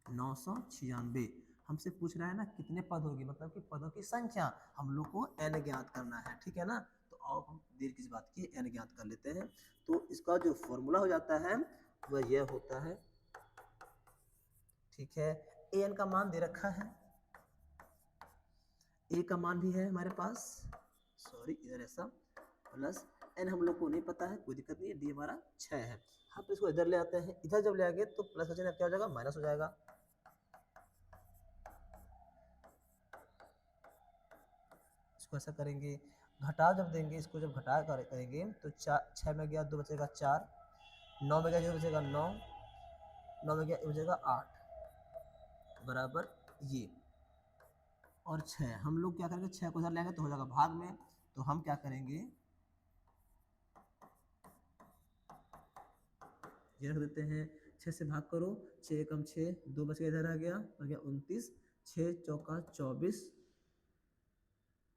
996, हमसे पूछ रहा है ना कितने पद होगी, मतलब कि पदों की संख्या हम लोग को n ज्ञात करना है, ठीक है ना। तो अब हम देर किस बात की, n ज्ञात कर लेते हैं। तो इसका जो फॉर्मूला हो जाता है वह यह होता है, ठीक है। an का मान दे रखा है, a का मान भी है हमारे पास, सॉरी इधर ऐसा, प्लस n हम लोग को नहीं पता है, कोई दिक्कत नहीं है, d हमारा 6 है। हम इसको इधर ले आते हैं, इधर जब ले आएंगे तो प्लस का चिन्ह क्या हो जाएगा, माइनस हो जाएगा। इसको ऐसा करेंगे, घटा जब देंगे, इसको जब घटा करेंगे तो 6 में गया 2 बचेगा 4, 9 में गया 0 बचेगा 9, 9 में गया 1 बचेगा 8 बराबर ये, और 6 हम लोग क्या करेंगे, 6 को इधर लेंगे तो हो जाएगा भाग में, तो हम क्या करेंगे, ये रख देते हैं, 6 से भाग करो, 6 कम 6, 2 बच गया इधर आ गया, हो गया 29, 6 चौका 24,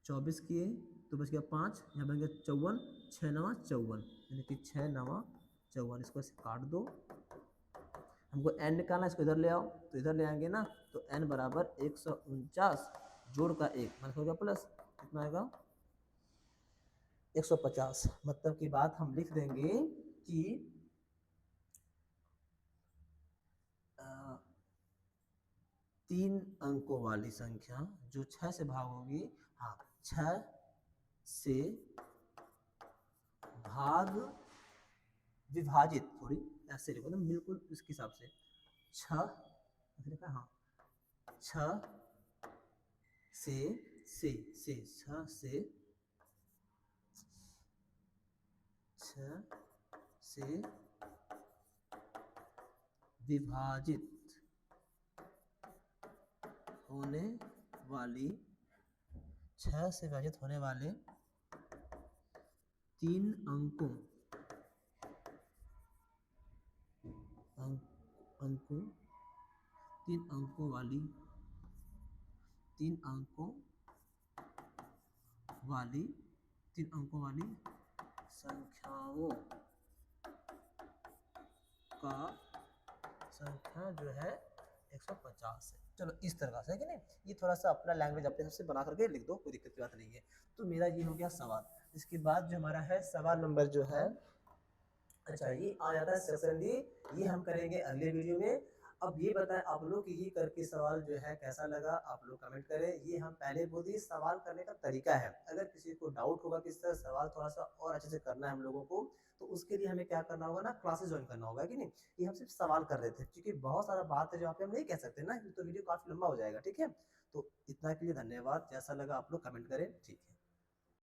24 किए तो बच गया 5, यहाँ बन गया 54, 6 नवा 54, यानी कि 6 नवा 54, इसको ऐसे काट दो। हमको n निकालना, इसको इधर ले आओ, तो इधर ले आएंगे ना, तो n बराबर 149 जोड़ का 1 मतलब हो गया प्लस, कितना आएगा 150। मतलब की बात हम लिख देंगे कि 3 अंकों वाली संख्या जो 6 से भाग होगी, हाँ 6 से भाग विभाजित, थोड़ी ऐसे लिखो ना बिल्कुल इसके हिसाब से, 6 लिखा, हाँ 6 से 6 से 6 से विभाजित होने वाली, 6 से विभाजित होने वाले 3 अंकों अंकों 3 अंकों वाली 3 अंकों वाली 3 अंकों वाली संख्याओं का संख्या जो है 150 है। चलो इस तरह से है कि नहीं, ये थोड़ा सा अपना लैंग्वेज अपने हिसाब से बना करके लिख दो, कोई दिक्कत की बात नहीं है। तो मेरा ये हो गया सवाल। इसके बाद जो हमारा है सवाल नंबर जो है, अच्छा ये आ जाता है सेक्शन डी, ये हम करेंगे अगले वीडियो में। अब ये बताएं आप लोग कि ये करके सवाल जो है कैसा लगा, आप लोग कमेंट करें। ये हम पहले बोल दिए सवाल करने का तरीका है, अगर किसी को डाउट होगा किस तरह सवाल थोड़ा सा और अच्छे से करना है हम लोगों को, तो उसके लिए हमें क्या करना होगा ना, क्लासेस ज्वाइन करना होगा कि नहीं। ये हम सिर्फ सवाल कर रहे थे, क्योंकि बहुत सारा बात है जो आप हम नहीं कह सकते ना, तो वीडियो काफी लंबा हो जाएगा, ठीक है। तो इतना के लिए धन्यवाद, जैसा लगा आप लोग कमेंट करें, ठीक है।